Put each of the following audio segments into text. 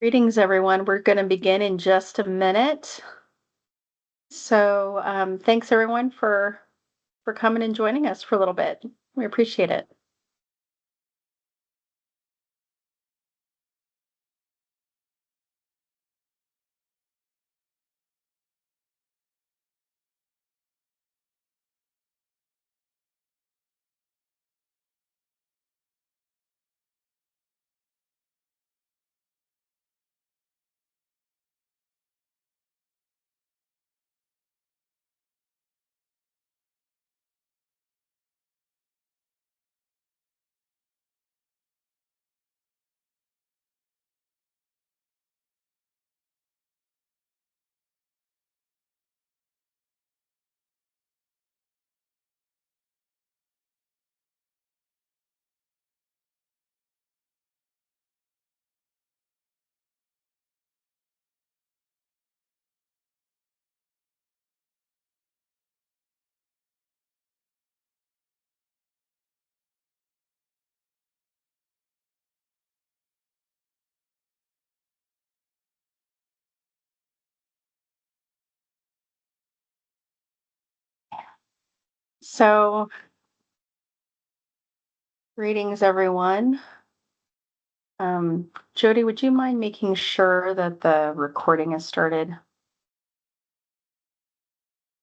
Greetings, everyone. We're going to begin in just a minute. Thanks everyone for coming and joining us for a little bit. We appreciate it. So, Greetings, everyone. Jody, would you mind making sure that the recording is started?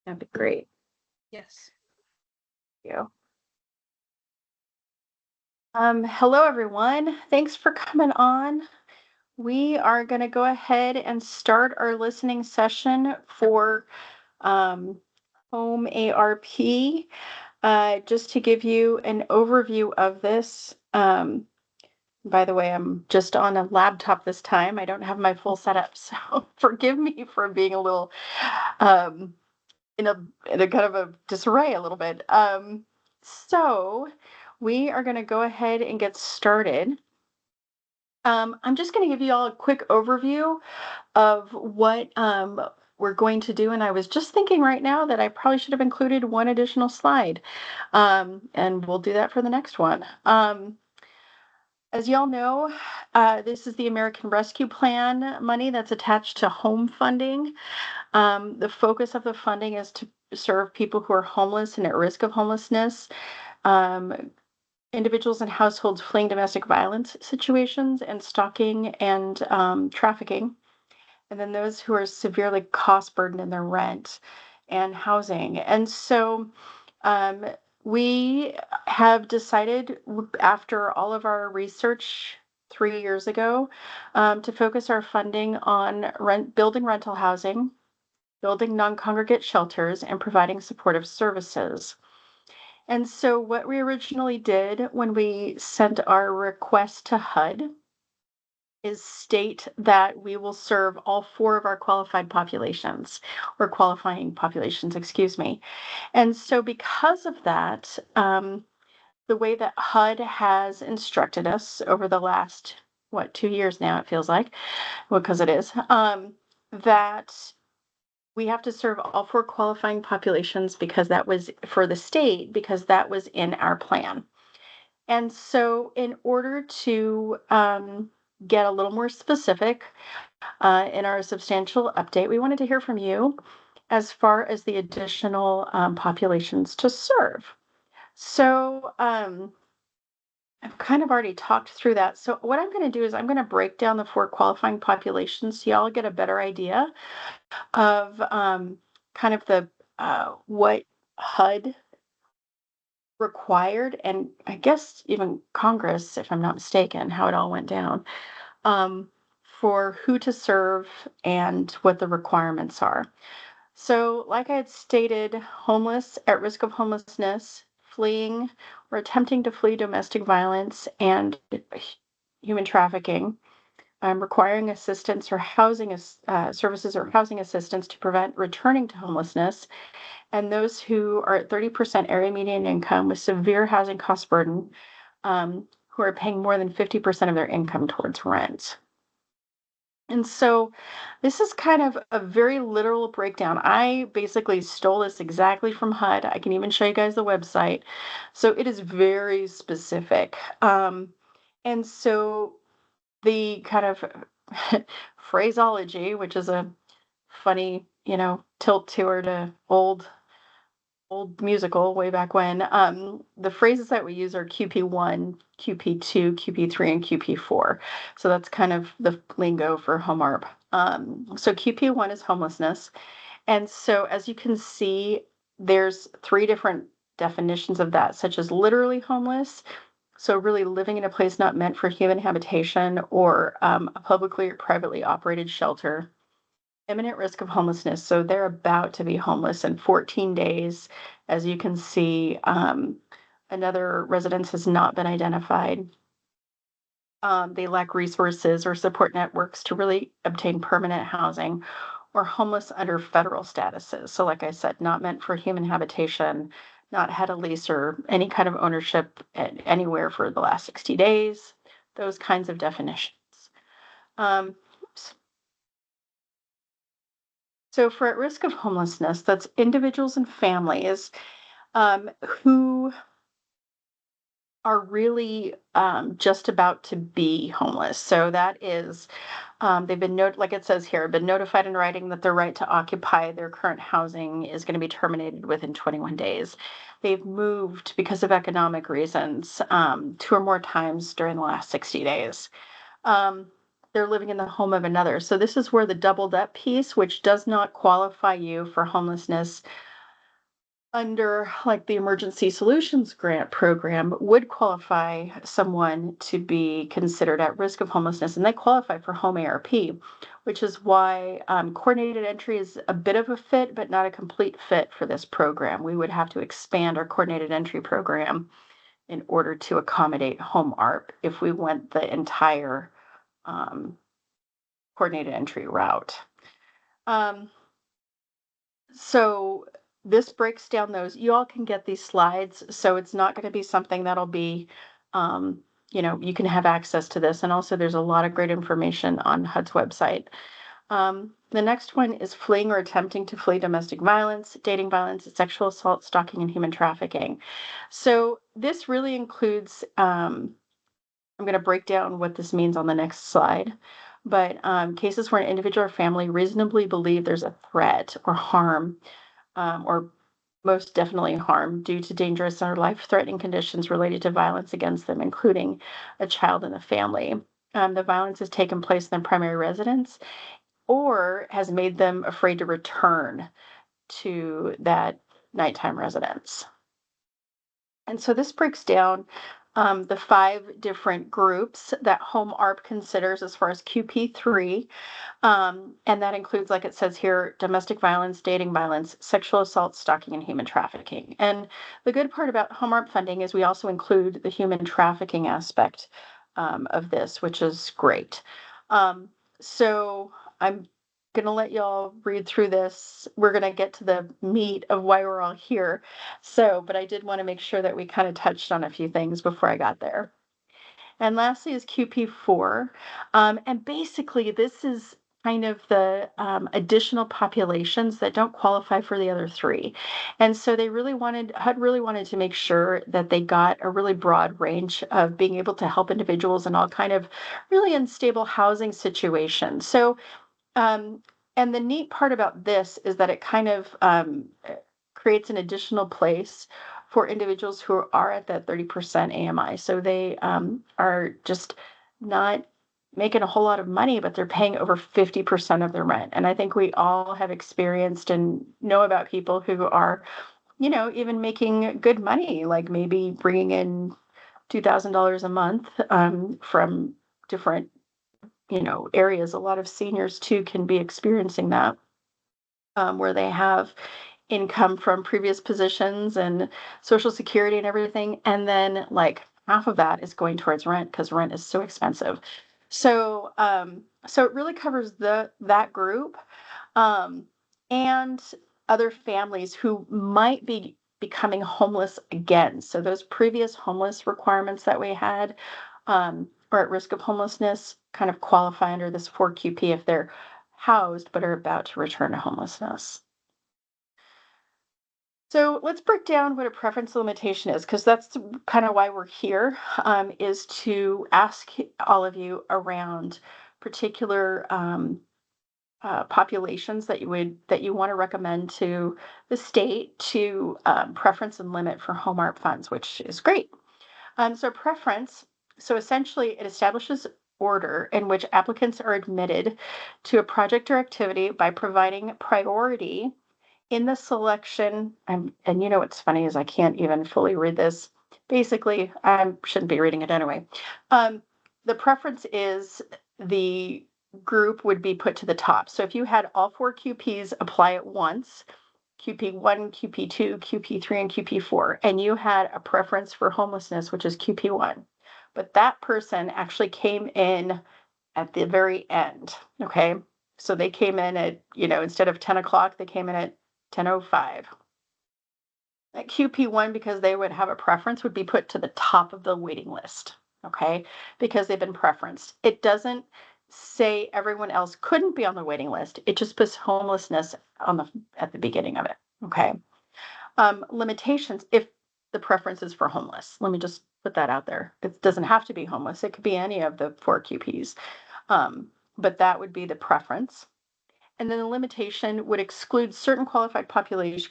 That'd be great. Yes. Thank you. Hello, everyone. Thanks for coming on. We are going to go ahead and start our listening session for um, HOME-ARP. Just to give you an overview of this, by the way, I'm just on a laptop this time. I don't have my full setup, so forgive me for being a little um, in a kind of a disarray a little bit. So we are going to go ahead and get started. I'm just going to give you all a quick overview of what we're going to do. And I was just thinking right now that I probably should have included one additional slide. And we'll do that for the next one. As y'all know, this is the American Rescue Plan money that's attached to home funding. The focus of the funding is to serve people who are homeless and at risk of homelessness, um, individuals and households fleeing domestic violence situations and stalking and trafficking, and then those who are severely cost burdened in their rent and housing. And so um, we have decided, after all of our research 3 years ago, to focus our funding on building rental housing, building non-congregate shelters, and providing supportive services. And so what we originally did when we sent our request to HUD is state that we will serve all four of our qualified populations, or qualifying populations, excuse me. And so because of that, the way that HUD has instructed us over the last, 2 years now, it feels like, well, because it is, that we have to serve all four qualifying populations because that was for the state, because that was in our plan. And so, in order to get a little more specific in our substantial update, we wanted to hear from you as far as the additional populations to serve. So, I've kind of already talked through that. So, what I'm going to do is I'm going to break down the four qualifying populations so y'all get a better idea of kind of the what HUD required, and I guess even Congress, if I'm not mistaken, how it all went down, um, for who to serve and what the requirements are. So, like I had stated, homeless, at risk of homelessness, fleeing or attempting to flee domestic violence and human trafficking, requiring assistance or housing services or housing assistance to prevent returning to homelessness, and those who are at 30% area median income with severe housing cost burden, who are paying more than 50% of their income towards rent. And so this is kind of a very literal breakdown. I basically stole this exactly from HUD. I can even show you guys the website. So it is very specific. And so the kind of phraseology, which is a funny, tilt to her to old musical way back when. The phrases that we use are QP1, QP2, QP3, and QP4. So that's kind of the lingo for HOME-ARP. So QP1 is homelessness. And so as you can see, there's three different definitions of that, such as literally homeless. So really living in a place not meant for human habitation, or a publicly or privately operated shelter. Imminent risk of homelessness. So they're about to be homeless in 14 days. As you can see, another residence has not been identified. They lack resources or support networks to really obtain permanent housing, or homeless under federal statuses. So, like I said, not meant for human habitation, not had a lease or any kind of ownership anywhere for the last 60 days, those kinds of definitions. Oops. So, for at risk of homelessness, that's individuals and families who are really just about to be homeless. So that is, they've been like it says here, been notified in writing that their right to occupy their current housing is going to be terminated within 21 days. They've moved because of economic reasons 2 or more times during the last 60 days. Um, they're living in the home of another. So this is where the doubled up piece, which does not qualify you for homelessness under like the emergency solutions grant program, would qualify someone to be considered at risk of homelessness, and they qualify for HOME-ARP, which is why coordinated entry is a bit of a fit, but not a complete fit for this program. We would have to expand our coordinated entry program in order to accommodate HOME-ARP if we went the entire um, coordinated entry route. Um, So this breaks down those. You all can get these slides, so it's not going to be something that'll be, um, you can have access to this. And also, there's a lot of great information on HUD's website. The next one is fleeing or attempting to flee domestic violence, dating violence, sexual assault, stalking, and human trafficking. So this really includes, I'm going to break down what this means on the next slide. But cases where an individual or family reasonably believe there's a threat or harm, or most definitely harm, due to dangerous or life-threatening conditions related to violence against them, including a child in the family. The violence has taken place in their primary residence or has made them afraid to return to that nighttime residence. And so this breaks down the 5 different groups that HOME-ARP considers as far as QP3. And that includes, like it says here, domestic violence, dating violence, sexual assault, stalking, and human trafficking. And the good part about HOME-ARP funding is we also include the human trafficking aspect of this, which is great. So I'm going to let y'all read through this. We're going to get to the meat of why we're all here. So, but I did want to make sure that we kind of touched on a few things before I got there. And lastly is QP4. And basically, this is kind of the additional populations that don't qualify for the other 3. And so HUD really wanted to make sure that they got a really broad range of being able to help individuals in all kind of really unstable housing situations. So um, and the neat part about this is that it kind of creates an additional place for individuals who are at that 30% AMI. So they are just not making a whole lot of money, but they're paying over 50% of their rent. And I think we all have experienced and know about people who are, even making good money, like maybe bringing in $2,000 a month from different areas. A lot of seniors too can be experiencing that, where they have income from previous positions and social security and everything, and then like half of that is going towards rent because rent is so expensive. So it really covers that group, um, and other families who might be becoming homeless again. So those previous homeless requirements that we had, or at risk of homelessness, kind of qualify under this 4QP if they're housed but are about to return to homelessness. So let's break down what a preference limitation is, because that's kind of why we're here, is to ask all of you around particular populations that you want to recommend to the state to preference and limit for HOME-ARP funds, which is great. So preference, so essentially it establishes order in which applicants are admitted to a project or activity by providing priority in the selection. And you know what's funny is I can't even fully read this. Basically, I shouldn't be reading it anyway. The preference is the group would be put to the top. So if you had all 4 QPs apply at once, QP1, QP2, QP3, and QP4, and you had a preference for homelessness, which is QP1, but that person actually came in at the very end, okay? So they came in at, instead of 10 o'clock, they came in at 10:05. At QP1, because they would have a preference, would be put to the top of the waiting list, okay? Because they've been preferenced. It doesn't say everyone else couldn't be on the waiting list. It just puts homelessness at the beginning of it, okay? Limitations, if the preference is for homeless. Let me just put that out there. It doesn't have to be homeless. It could be any of the 4 QPs. But that would be the preference. And then the limitation would exclude certain qualifying populations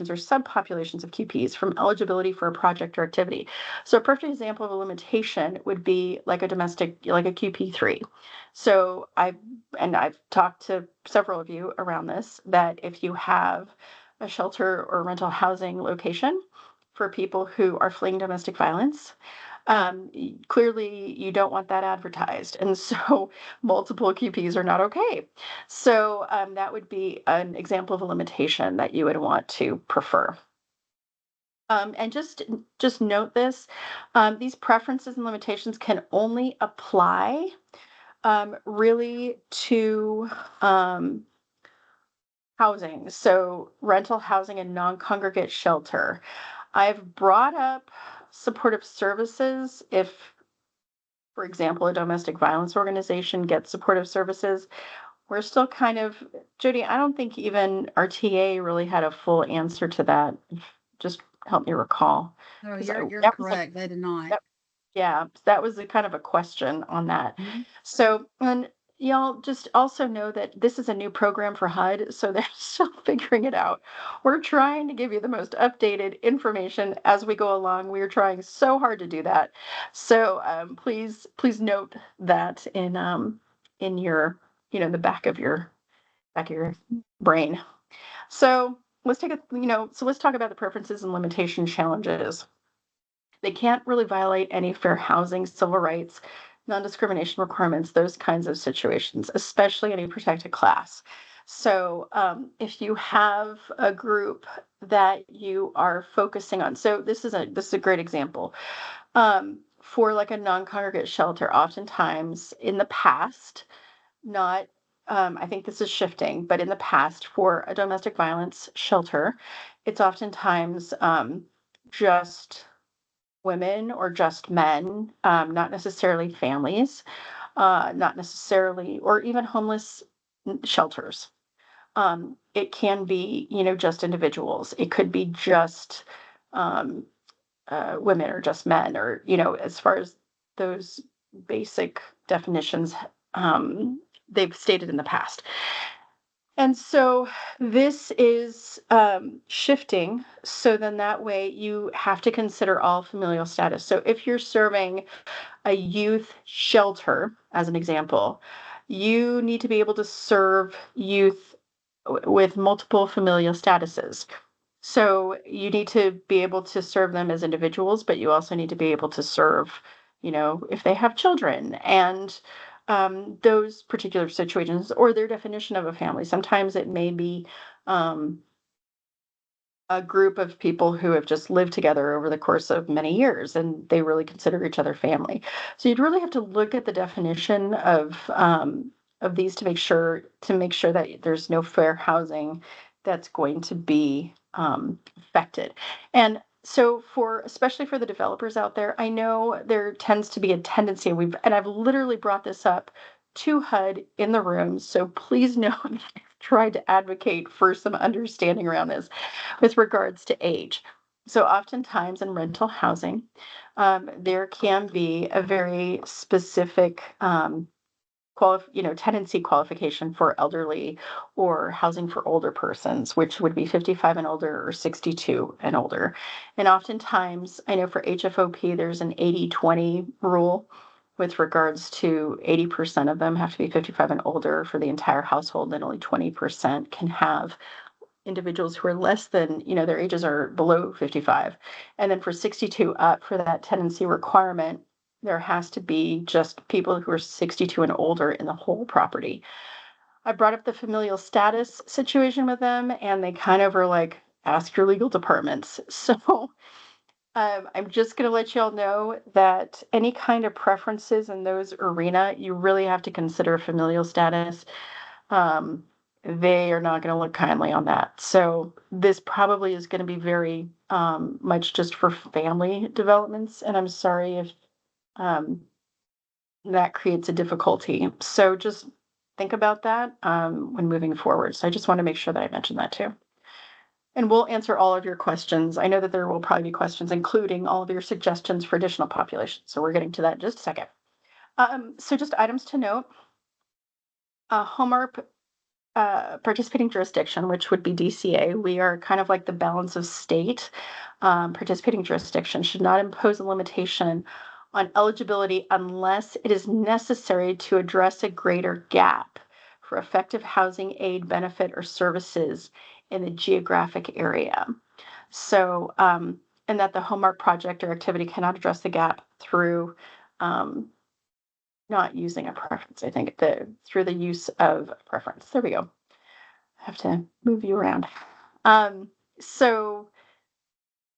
or subpopulations of QPs from eligibility for a project or activity. So a perfect example of a limitation would be like a QP3. So I've talked to several of you around this, that if you have a shelter or rental housing location for people who are fleeing domestic violence, clearly you don't want that advertised. And so multiple QPs are not okay. So that would be an example of a limitation that you would want to prefer. And just note this, these preferences and limitations can only apply really to housing. So rental housing and non-congregate shelter. I've brought up supportive services if, for example, a domestic violence organization gets supportive services. We're still kind of, Jody, I don't think even RTA really had a full answer to that. Just help me recall. No, 'Cause you're that was a correct. They did not. that yeah, that was a kind of a question on that. Mhm. So, and y'all just also know that this is a new program for HUD, so they're still figuring it out. We're trying to give you the most updated information as we go along. We are trying so hard to do that. So, please note that in your, the back of your brain. So let's talk about the preferences and limitation challenges. They can't really violate any fair housing, civil rights, non-discrimination requirements, those kinds of situations, especially any protected class. So if you have a group that you are focusing on, so this is a great example. For like a non-congregate shelter, oftentimes in the past, not I think this is shifting, but in the past, for a domestic violence shelter, it's oftentimes just women or just men, not necessarily families, not necessarily, or even homeless shelters. It can be, just individuals. It could be just um, women or just men, or, as far as those basic definitions they've stated in the past. And so this is shifting. So then that way you have to consider all familial status. So if you're serving a youth shelter, as an example, you need to be able to serve youth with multiple familial statuses. So you need to be able to serve them as individuals, but you also need to be able to serve, if they have children and those particular situations or their definition of a family. Sometimes it may be um, a group of people who have just lived together over the course of many years and they really consider each other family. So you'd really have to look at the definition of these to make sure that there's no fair housing that's going to be affected. And so especially for the developers out there, I know there tends to be a tendency, and I've literally brought this up to HUD in the room. So please know that I've tried to advocate for some understanding around this with regards to age. So oftentimes in rental housing, there can be a very specific tenancy qualification for elderly or housing for older persons, which would be 55 and older or 62 and older. And oftentimes, I know for HFOP, there's an 80-20 rule with regards to 80% of them have to be 55 and older for the entire household, and only 20% can have individuals who are less than, their ages are below 55. And then for 62 up, for that tenancy requirement, there has to be just people who are 62 and older in the whole property. I brought up the familial status situation with them, and they kind of are like, ask your legal departments. So I'm just going to let you all know that any kind of preferences in those arena, you really have to consider familial status. Um, they are not going to look kindly on that. So this probably is going to be very much just for family developments, and I'm sorry if um, that creates a difficulty. So just think about that when moving forward. So I just want to make sure that I mentioned that too. And we'll answer all of your questions. I know that there will probably be questions, including all of your suggestions for additional populations. So we're getting to that in just a second. So just items to note. HOME-ARP participating jurisdiction, which would be DCA, we are kind of like the balance of state. Participating jurisdiction should not impose a limitation on eligibility unless it is necessary to address a greater gap for effective housing aid, benefit, or services in the geographic area. So, and that the HOME-ARP project or activity cannot address the gap through not using a preference. I think through the use of a preference. There we go. I have to move you around. So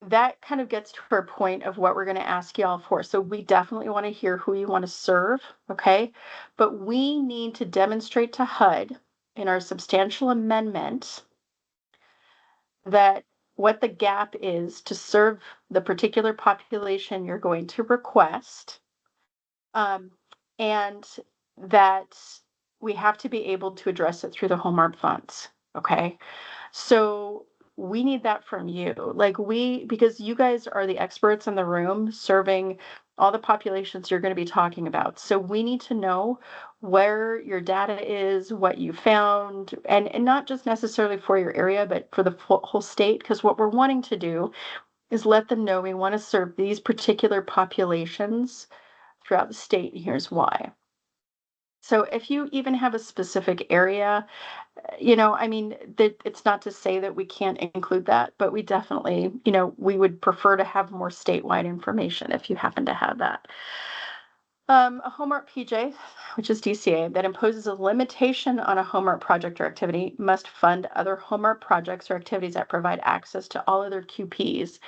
that kind of gets to our point of what we're going to ask y'all for. So we definitely want to hear who you want to serve, okay? But we need to demonstrate to HUD in our substantial amendment that what the gap is to serve the particular population you're going to request, and that we have to be able to address it through the HOME-ARP funds, okay? So we need that from you. Because you guys are the experts in the room serving all the populations you're going to be talking about. So we need to know where your data is, what you found, and not just necessarily for your area, but for the whole state. Because what we're wanting to do is let them know we want to serve these particular populations throughout the state, and here's why. So if you even have a specific area, I mean, it's not to say that we can't include that, but we definitely, we would prefer to have more statewide information if you happen to have that. A HOME-ARP PJ, which is DCA, that imposes a limitation on a HOME-ARP project or activity must fund other HOME-ARP projects or activities that provide access to all other QPs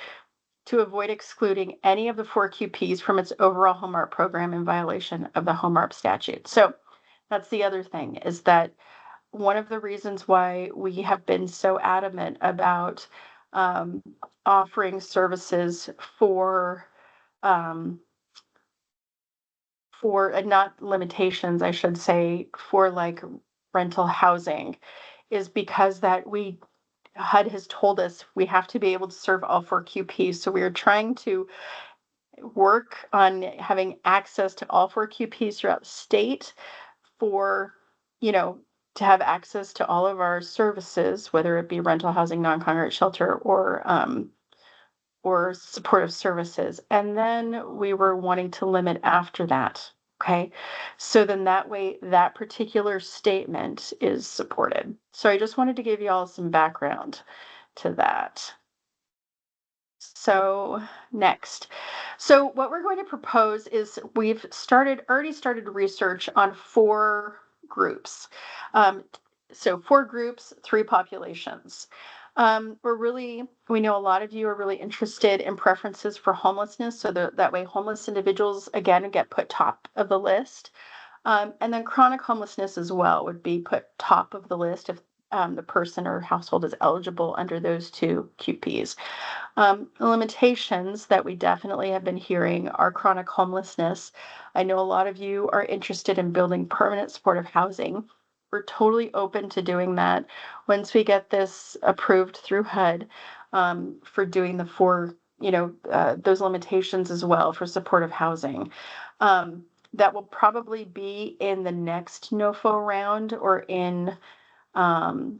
to avoid excluding any of the 4 QPs from its overall HOME-ARP program in violation of the HOME-ARP statute. So that's the other thing, is that one of the reasons why we have been so adamant about offering services for not limitations, I should say, for like rental housing, is because that HUD has told us we have to be able to serve all 4 QPs. So we are trying to work on having access to all 4 QPs throughout the state for, to have access to all of our services, whether it be rental housing, non-congregate shelter, or supportive services. And then we were wanting to limit after that. Okay. So then that way, that particular statement is supported. So I just wanted to give you all some background to that. So next. So what we're going to propose is we've already started research on 4 groups. So 4 groups, 3 populations. We know a lot of you are really interested in preferences for homelessness. So that way homeless individuals, again, get put top of the list. And then chronic homelessness as well would be put top of the list if the person or household is eligible under those 2 QPs. Limitations that we definitely have been hearing are chronic homelessness. I know a lot of you are interested in building permanent supportive housing. We're totally open to doing that once we get this approved through HUD for doing the 4, those limitations as well for supportive housing. that will probably be in the next NOFO round, um,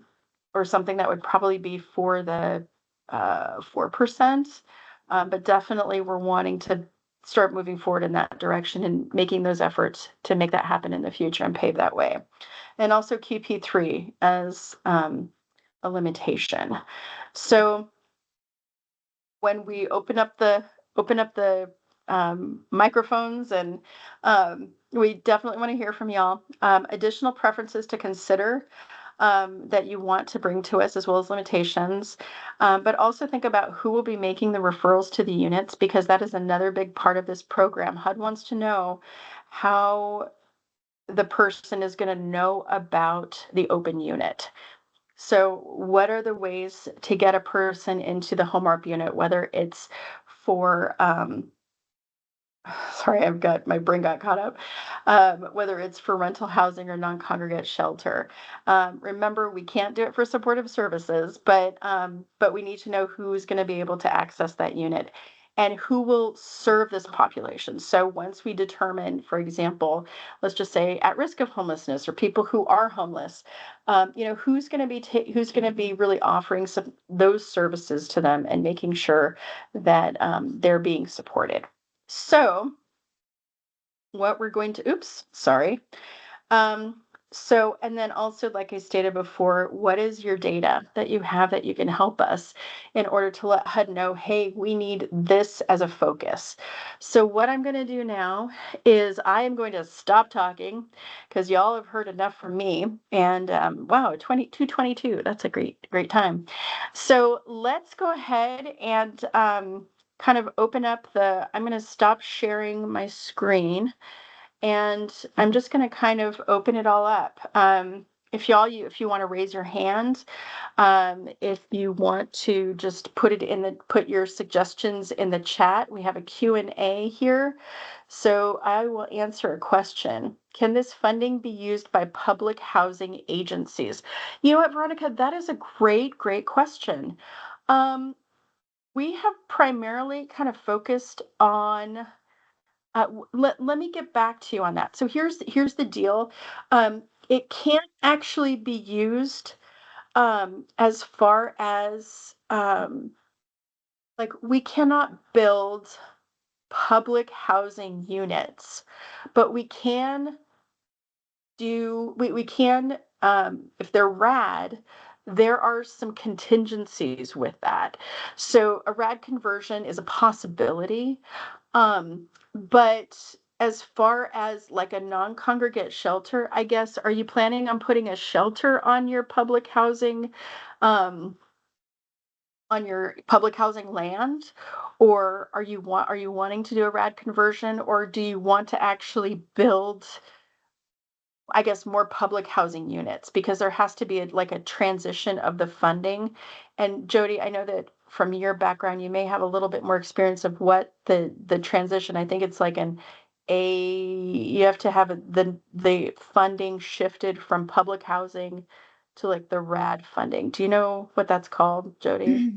or something that would probably be for the 4%. But definitely we're wanting to start moving forward in that direction and making those efforts to make that happen in the future and pave that way. And also QP3 as a limitation. So when we open up the microphones, and we definitely want to hear from y'all. Additional preferences to consider that you want to bring to us, as well as limitations. But also think about who will be making the referrals to the units, because that is another big part of this program. HUD wants to know how the person is going to know about the open unit. So what are the ways to get a person into the HOME-ARP unit, whether it's for sorry, I've got my brain got caught up. Whether it's for rental housing or non-congregate shelter. Remember, we can't do it for supportive services, but we need to know who's going to be able to access that unit and who will serve this population. So once we determine, for example, let's just say at risk of homelessness or people who are homeless, who's going to be really offering those services to them and making sure that they're being supported. So what we're going to, oops, sorry. And then also, like I stated before, what is your data that you have that you can help us in order to let HUD know, hey, we need this as a focus. So what I'm going to do now is I am going to stop talking, because y'all have heard enough from me. And wow, 22:22, that's a great time. So let's go ahead and kind of open up I'm going to stop sharing my screen, and I'm just going to kind of open it all up. If you want to raise your hand, if you want to just put your suggestions in the chat, we have a Q&A here. So I will answer a question. Can this funding be used by public housing agencies? You know what, Veronica, that is a great question. We have primarily kind of focused on let me get back to you on that. So here's the deal. It can't actually be used as far as like, we cannot build public housing units, but we can if they're RAD, there are some contingencies with that. So a RAD conversion is a possibility. But as far as like a non-congregate shelter, I guess, are you planning on putting a shelter on your public housing, um, land? Or are you wanting to do a RAD conversion, or do you want to actually build, I guess, more public housing units? Because there has to be a transition of the funding. And Jody, I know that from your background, you may have a little bit more experience of what the transition. I think it's like you have to have the funding shifted from public housing to like the RAD funding. Do you know what that's called, Jody?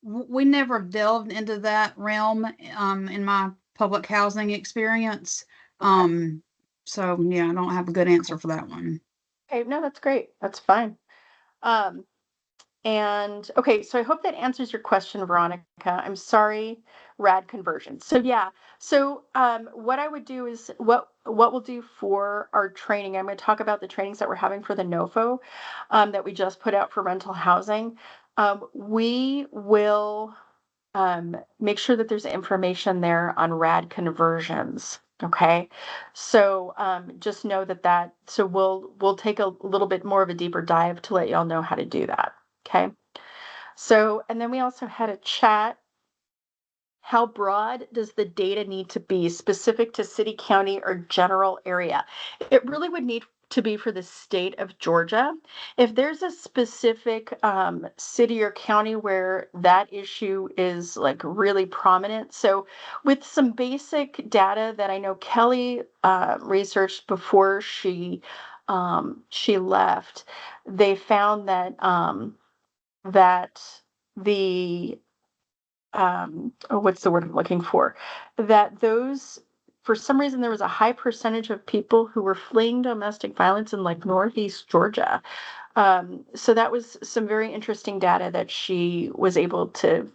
We never delved into that realm in my public housing experience. Okay. So yeah, I don't have a good answer for that one. Okay, no, that's great. That's fine. Um, And okay, so I hope that answers your question, Veronica. I'm sorry, rad conversion. So yeah, so what I would do is what we'll do for our training. I'm going to talk about the trainings that we're having for the NOFO that we just put out for rental housing. We will make sure that there's information there on rad conversions. Okay, so just know that. So we'll take a little bit more of a deeper dive to let y'all know how to do that. Okay. So, and then we also had a chat. How broad does the data need to be, specific to city, county, or general area? It really would need to be for the state of Georgia. If there's a specific city or county where that issue is like really prominent. So with some basic data that I know Kelly researched before she left, they found that the what's the word I'm looking for? That those for some reason there was a high percentage of people who were fleeing domestic violence in like Northeast Georgia. So that was some very interesting data that she was able to,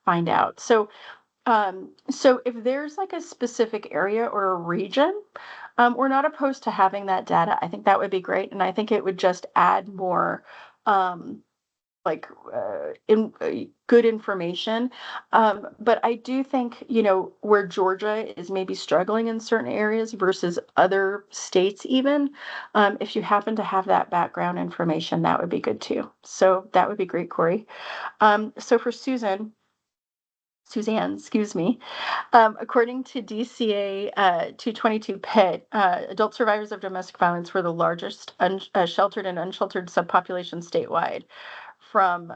find out. So if there's like a specific area or a region, we're not opposed to having that data. I think that would be great, and I think it would just add more, um, like in good information. But I do think, where Georgia is maybe struggling in certain areas versus other states, even if you happen to have that background information, that would be good too. So that would be great, Corey. So for Suzanne, excuse me. According to DCA 222 PIT, adult survivors of domestic violence were the largest sheltered and unsheltered subpopulation statewide from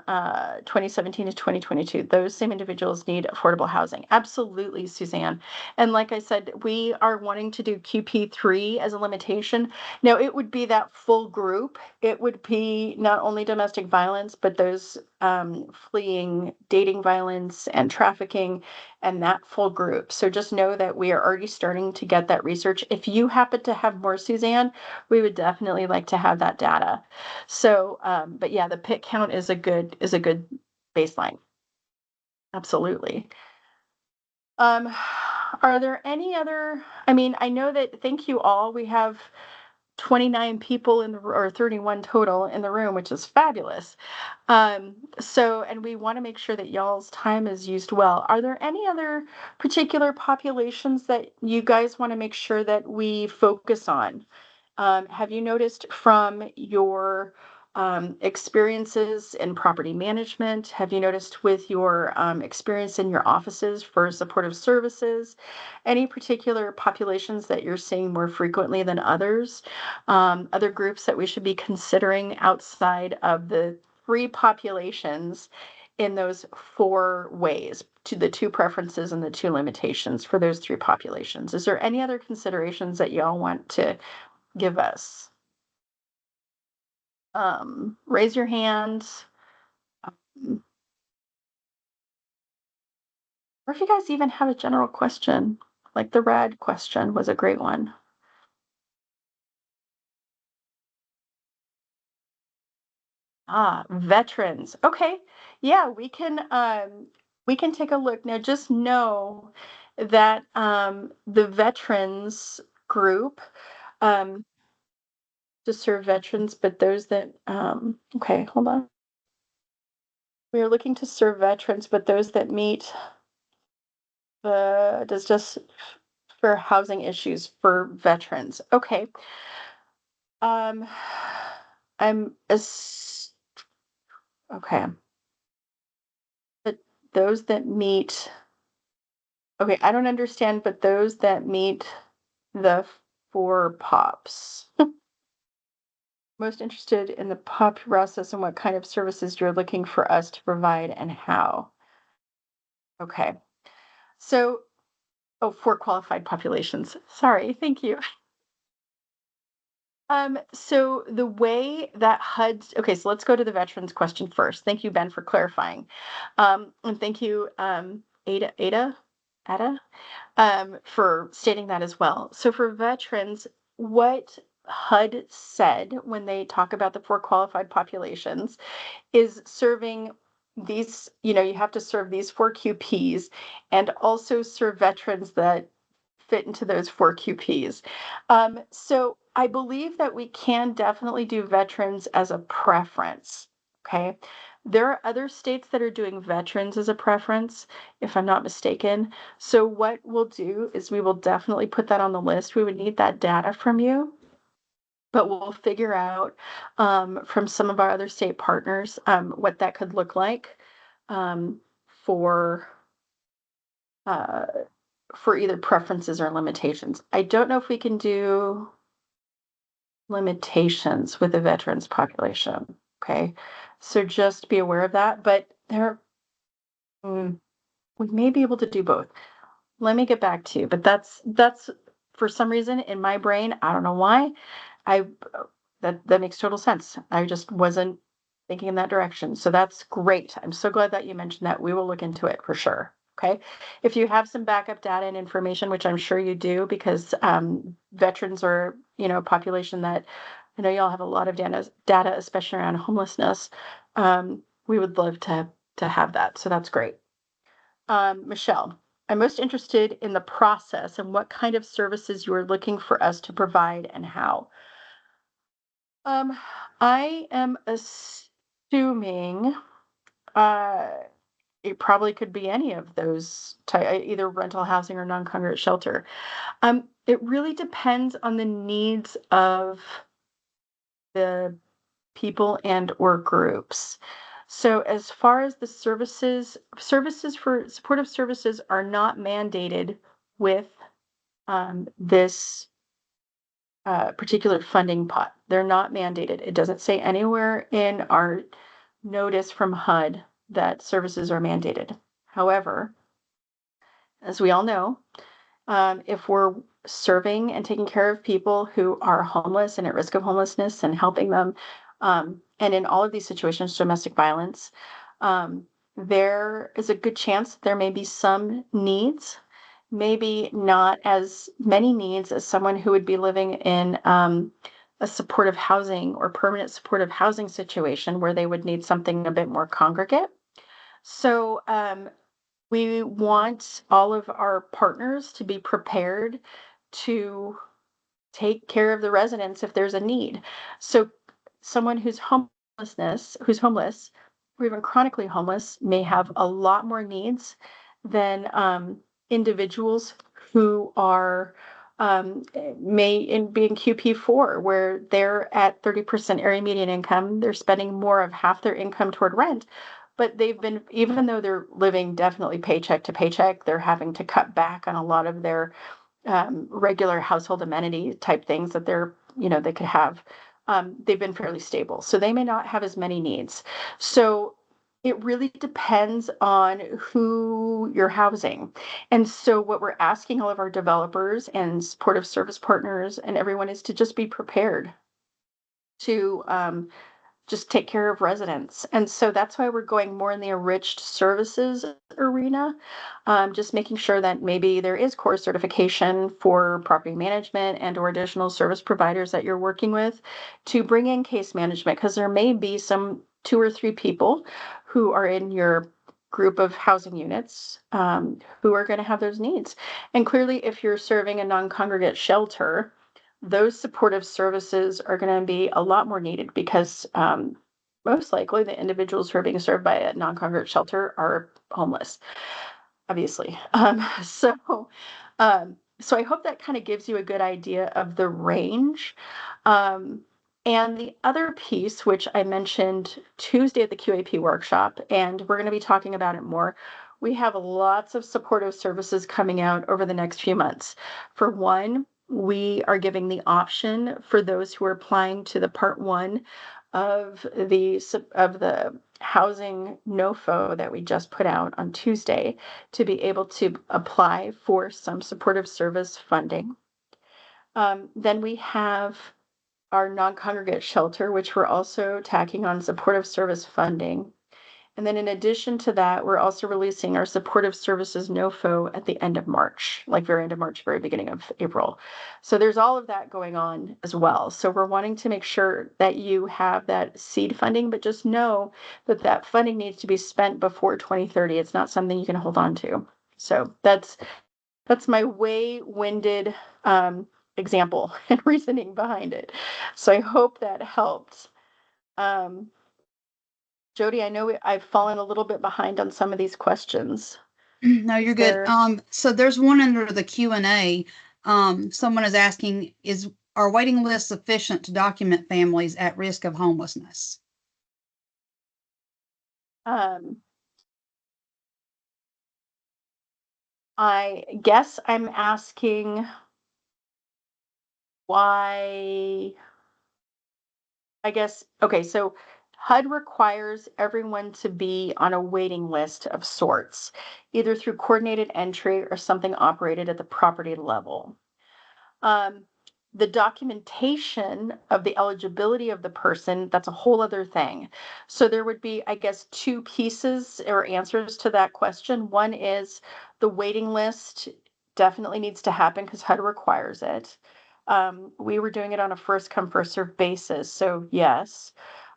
2017 to 2022. Those same individuals need affordable housing. Absolutely, Suzanne. And like I said, we are wanting to do QP3 as a limitation. Now, it would be that full group. It would be not only domestic violence, but those fleeing dating violence and trafficking and that full group. So just know that we are already starting to get that research. If you happen to have more, Suzanne, we would definitely like to have that data. So, but yeah, the pit count is a good baseline. Absolutely. Um, are there any other? I mean, I know that. Thank you all. We have 29 people in the or 31 total in the room, which is fabulous. So, and we want to make sure that y'all's time is used well. Are there any other particular populations that you guys want to make sure that we focus on? Have you noticed from your experiences in property management? Have you noticed with your experience in your offices for supportive services, any particular populations that you're seeing more frequently than others? Other groups that we should be considering outside of the three populations in those four ways, to the two preferences and the two limitations for those three populations. Is there any other considerations that y'all want to give us? Raise your hands. Or if you guys even have a general question, like the red question was a great one. Veterans. Okay. Yeah, we can take a look. Now just know that the veterans group um to serve veterans, but those that okay, hold on. We are looking to serve veterans, but those that meet does just for housing issues for veterans. Okay. Um, I'm okay. But those that meet, okay, I don't understand, but those that meet the four pops. Most interested in the POP process and what kind of services you're looking for us to provide and how. Okay. So, oh, for qualified populations. Sorry, thank you. So the way that HUD's okay, so let's go to the veterans question first. Thank you, Ben, for clarifying. And thank you, Ada, for stating that as well. So for veterans, what HUD said when they talk about the four qualified populations is serving these, you have to serve these four QPs and also serve veterans that fit into those four QPs. So I believe that we can definitely do veterans as a preference. Okay. There are other states that are doing veterans as a preference, if I'm not mistaken. So what we'll do is we will definitely put that on the list. We would need that data from you, but we'll figure out from some of our other state partners what that could look like for uh, for either preferences or limitations. I don't know if we can do limitations with the veterans population. Okay, so just be aware of that. But mm, we may be able to do both. Let me get back to you. But that's for some reason in my brain. I don't know why. I that makes total sense. I just wasn't thinking in that direction. So that's great. I'm so glad that you mentioned that. We will look into it for sure. Okay. If you have some backup data and information, which I'm sure you do, because veterans are, a population that I know y'all have a lot of data, especially around homelessness. We would love to have that. So that's great. Michelle, I'm most interested in the process and what kind of services you are looking for us to provide and how. Um, I am assuming uh, it probably could be any of those, either rental housing or non-congregate shelter. It really depends on the needs of the people and or groups. So as far as the services for supportive services are not mandated with this particular funding pot. They're not mandated. It doesn't say anywhere in our notice from HUD that services are mandated. However, as we all know, if we're serving and taking care of people who are homeless and at risk of homelessness and helping them, and in all of these situations, domestic violence, there is a good chance there may be some needs, maybe not as many needs as someone who would be living in a supportive housing or permanent supportive housing situation where they would need something a bit more congregate. So we want all of our partners to be prepared to take care of the residents if there's a need. So someone who's homeless, or even chronically homeless, may have a lot more needs than individuals who are be in QP4, where they're at 30% area median income. They're spending more of half their income toward rent, but even though they're living definitely paycheck to paycheck, they're having to cut back on a lot of their regular household amenity type things that they could have. They've been fairly stable, so they may not have as many needs. So it really depends on who you're housing. And so what we're asking all of our developers and supportive service partners and everyone is to just be prepared to just take care of residents. And so that's why we're going more in the enriched services arena, just making sure that maybe there is core certification for property management and or additional service providers that you're working with to bring in case management, because there may be some 2 or 3 people who are in your group of housing units who are going to have those needs. And clearly, if you're serving a non-congregate shelter, those supportive services are going to be a lot more needed because most likely the individuals who are being served by a non-congregate shelter are homeless, obviously. So I hope that kind of gives you a good idea of the range. Um, and the other piece, which I mentioned Tuesday at the QAP workshop, and we're going to be talking about it more. We have lots of supportive services coming out over the next few months. For one, we are giving the option for those who are applying to the part 1 of the housing NOFO that we just put out on Tuesday to be able to apply for some supportive service funding. Then we have our non-congregate shelter, which we're also tacking on supportive service funding. And then in addition to that, we're also releasing our supportive services NOFO at the end of March, like very end of March, very beginning of April. So there's all of that going on as well. So we're wanting to make sure that you have that seed funding, but just know that that funding needs to be spent before 2030. It's not something you can hold on to. So that's my way-winded example and reasoning behind it. So I hope that helps. Um, Jody, I know I've fallen a little bit behind on some of these questions. No, you're Is good. there? So there's one under the Q&A. Someone is asking, are waiting lists sufficient to document families at risk of homelessness? Um, I guess I'm asking why. I guess, okay, so HUD requires everyone to be on a waiting list of sorts, either through coordinated entry or something operated at the property level. Um, the documentation of the eligibility of the person, that's a whole other thing. So there would be, I guess, two pieces or answers to that question. One is the waiting list definitely needs to happen because HUD requires it. We were doing it on a first come, first served basis. So, yes.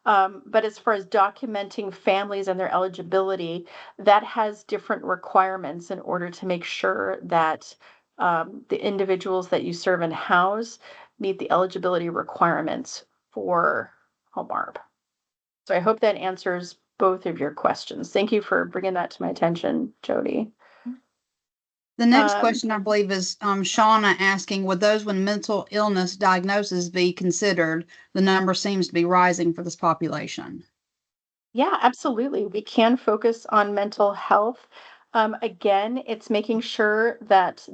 But as far as documenting families and their eligibility, that has different requirements in order to make sure that the individuals that you serve and house meet the eligibility requirements for HOME-ARP. So I hope that answers both of your questions. Thank you for bringing that to my attention, Jody. The next Um, question, I believe, is Shauna asking, would those with mental illness diagnoses be considered? The number seems to be rising for this population. yeah, absolutely. We can focus on mental health. Again, it's making sure that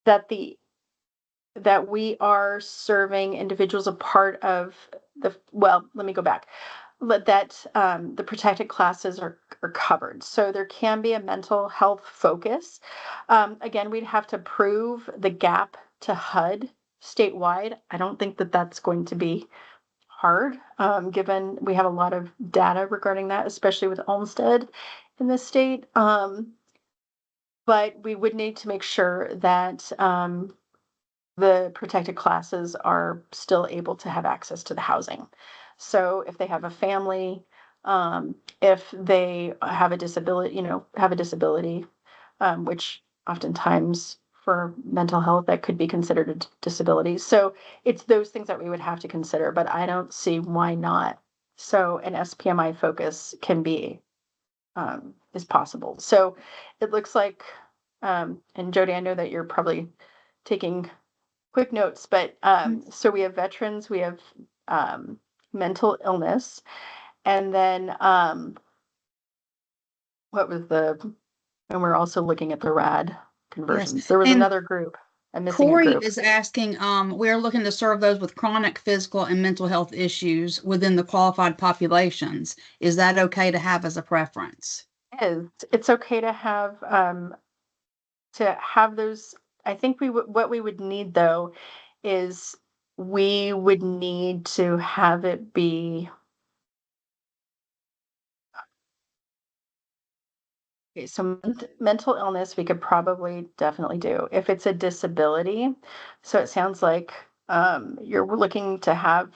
that the that we are serving individuals a part of well, let me go back. That the protected classes are covered. So there can be a mental health focus. Again, we'd have to prove the gap to HUD statewide. I don't think that that's going to be hard, given we have a lot of data regarding that, especially with Olmsted in the state. But we would need to make sure that the protected classes are still able to have access to the housing. So if they have a family, if they have a disability, which oftentimes for mental health that could be considered a disability. So it's those things that we would have to consider, but I don't see why not. So an SPMI focus can be is possible. So it looks like, and Jody, I know that you're probably taking quick notes, but so we have veterans, we have um, mental illness, and then what was and we're also looking at the RAD Yes. conversions. There was And another group. I'm missing a Corey group. is asking, we're looking to serve those with chronic physical and mental health issues within the qualified populations. Is that okay to have as a preference? It's okay to have those. I think what we would need though is we would need to have it be. Okay, so mental illness, we could probably definitely do. If it's a disability, so it sounds like you're looking to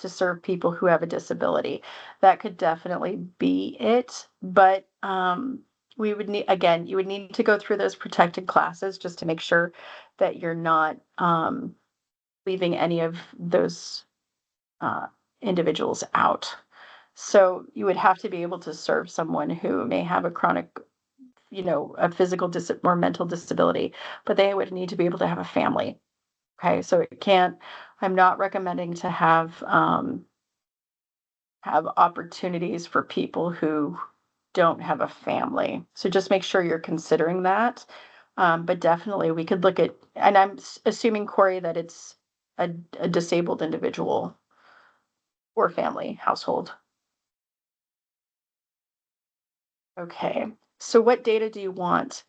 serve people who have a disability. That could definitely be it. But we would need, again, you would need to go through those protected classes just to make sure that you're not leaving any of those uh, individuals out. So you would have to be able to serve someone who may have a chronic, a physical or mental disability, but they would need to be able to have a family. Okay, so it can't. I'm not recommending to have opportunities for people who don't have a family. So just make sure you're considering that. But definitely, we could look at, and I'm assuming Corey that it's a disabled individual or family household. Okay. So what data do you want?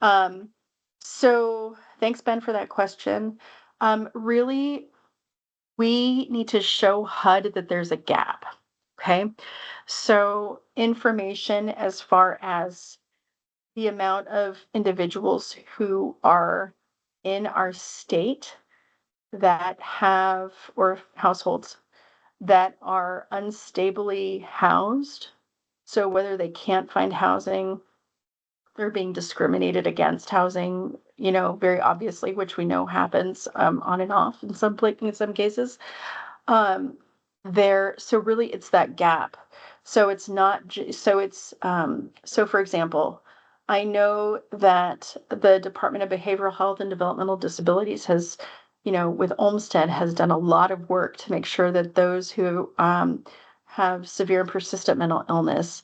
Um, so thanks, Ben, for that question. Really, we need to show HUD that there's a gap. Okay. So information as far as the amount of individuals who are in our state that have, or households that are unstably housed. So whether they can't find housing, they're being discriminated against housing, very obviously, which we know happens on and off in some cases. Um, so really, it's that gap. So it's not. So it's so. For example, I know that the Department of Behavioral Health and Developmental Disabilities has, with Olmsted, has done a lot of work to make sure that those who have severe and persistent mental illness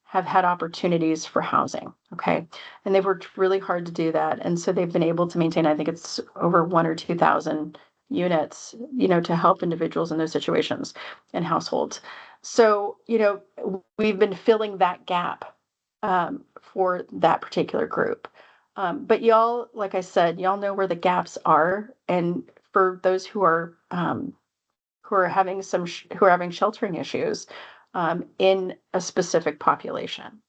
have had opportunities for housing. Okay. And they've worked really hard to do that. And so they've been able to maintain, I think it's over 1 or 2,000 units, to help individuals in those situations and households. So, we've been filling that gap for that particular group. But y'all, like I said, y'all know where the gaps are, and for those who are having who are having sheltering issues in a specific population.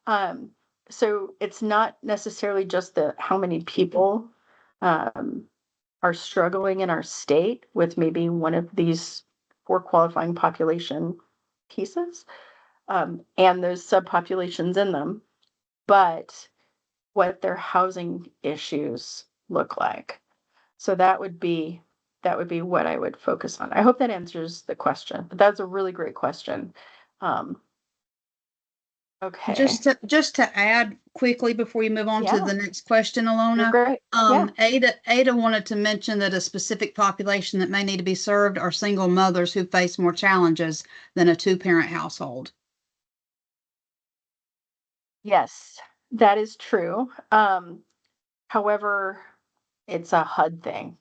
Um, so it's not necessarily just the how many people um, are struggling in our state with maybe one of these four qualifying population pieces and those subpopulations in them, but what their housing issues look like. So that would be what I would focus on. I hope that answers the question. But that's a really great question. Um, okay. Just to add quickly before you move on to Yeah, the next question, you're Alona, great. Yeah. Ada wanted to mention that a specific population that may need to be served are single mothers who face more challenges than a two-parent household. Yes, that is true. However, it's a HUD thing.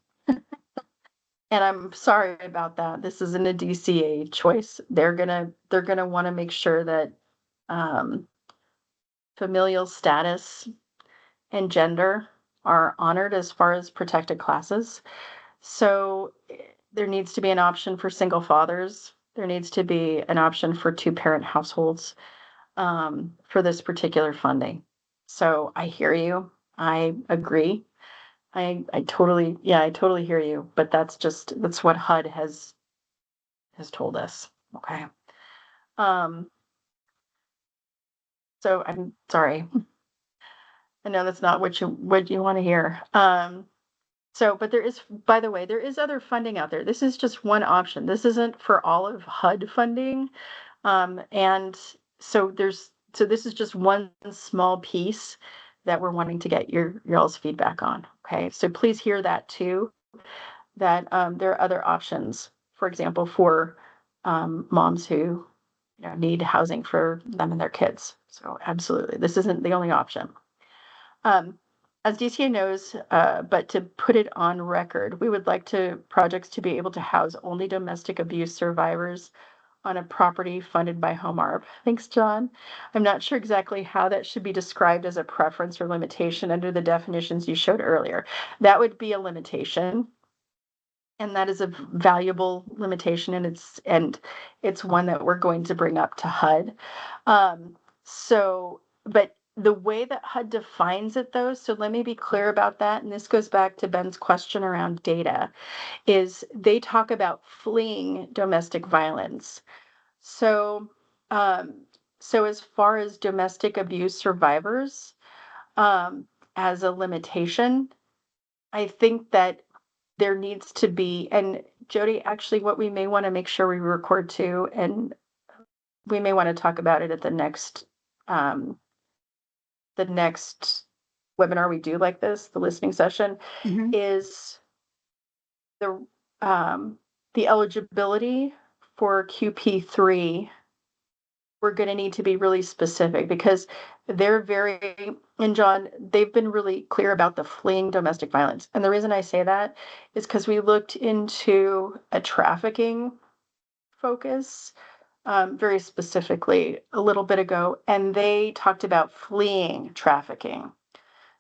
And I'm sorry about that. This isn't a DCA choice. They're gonna want to make sure that um, familial status and gender are honored as far as protected classes. So there needs to be an option for single fathers. There needs to be an option for two-parent households for this particular funding. So I hear you. I agree. I totally, yeah, I totally hear you. But that's what HUD has told us. Okay. Um, so I'm sorry. I know that's not what you want to hear. So, but there is, by the way, there is other funding out there. This is just one option. This isn't for all of HUD funding. And so this is just one small piece that we're wanting to get y'all's feedback on. Okay. So please hear that too, that there are other options, for example, for moms who need housing for them and their kids. So absolutely, this isn't the only option. Um, as DCA knows, but to put it on record, we would like projects to be able to house only domestic abuse survivors on a property funded by HOME-ARP. Thanks, John. I'm not sure exactly how that should be described as a preference or limitation under the definitions you showed earlier. That would be a limitation, and that is a valuable limitation, and it's one that we're going to bring up to HUD. But the way that HUD defines it, though, so let me be clear about that, and this goes back to Ben's question around data, is they talk about fleeing domestic violence. So, um, so as far as domestic abuse survivors, as a limitation, I think that there needs to be, and Jody, actually, what we may want to make sure we record too, and we may want to talk about it at um, the next webinar we do like this, the listening session, Mm-hmm. is the the eligibility for QP3. We're going to need to be really specific because they're very, and John, they've been really clear about the fleeing domestic violence. And the reason I say that is because we looked into a trafficking focus very specifically a little bit ago, and they talked about fleeing trafficking.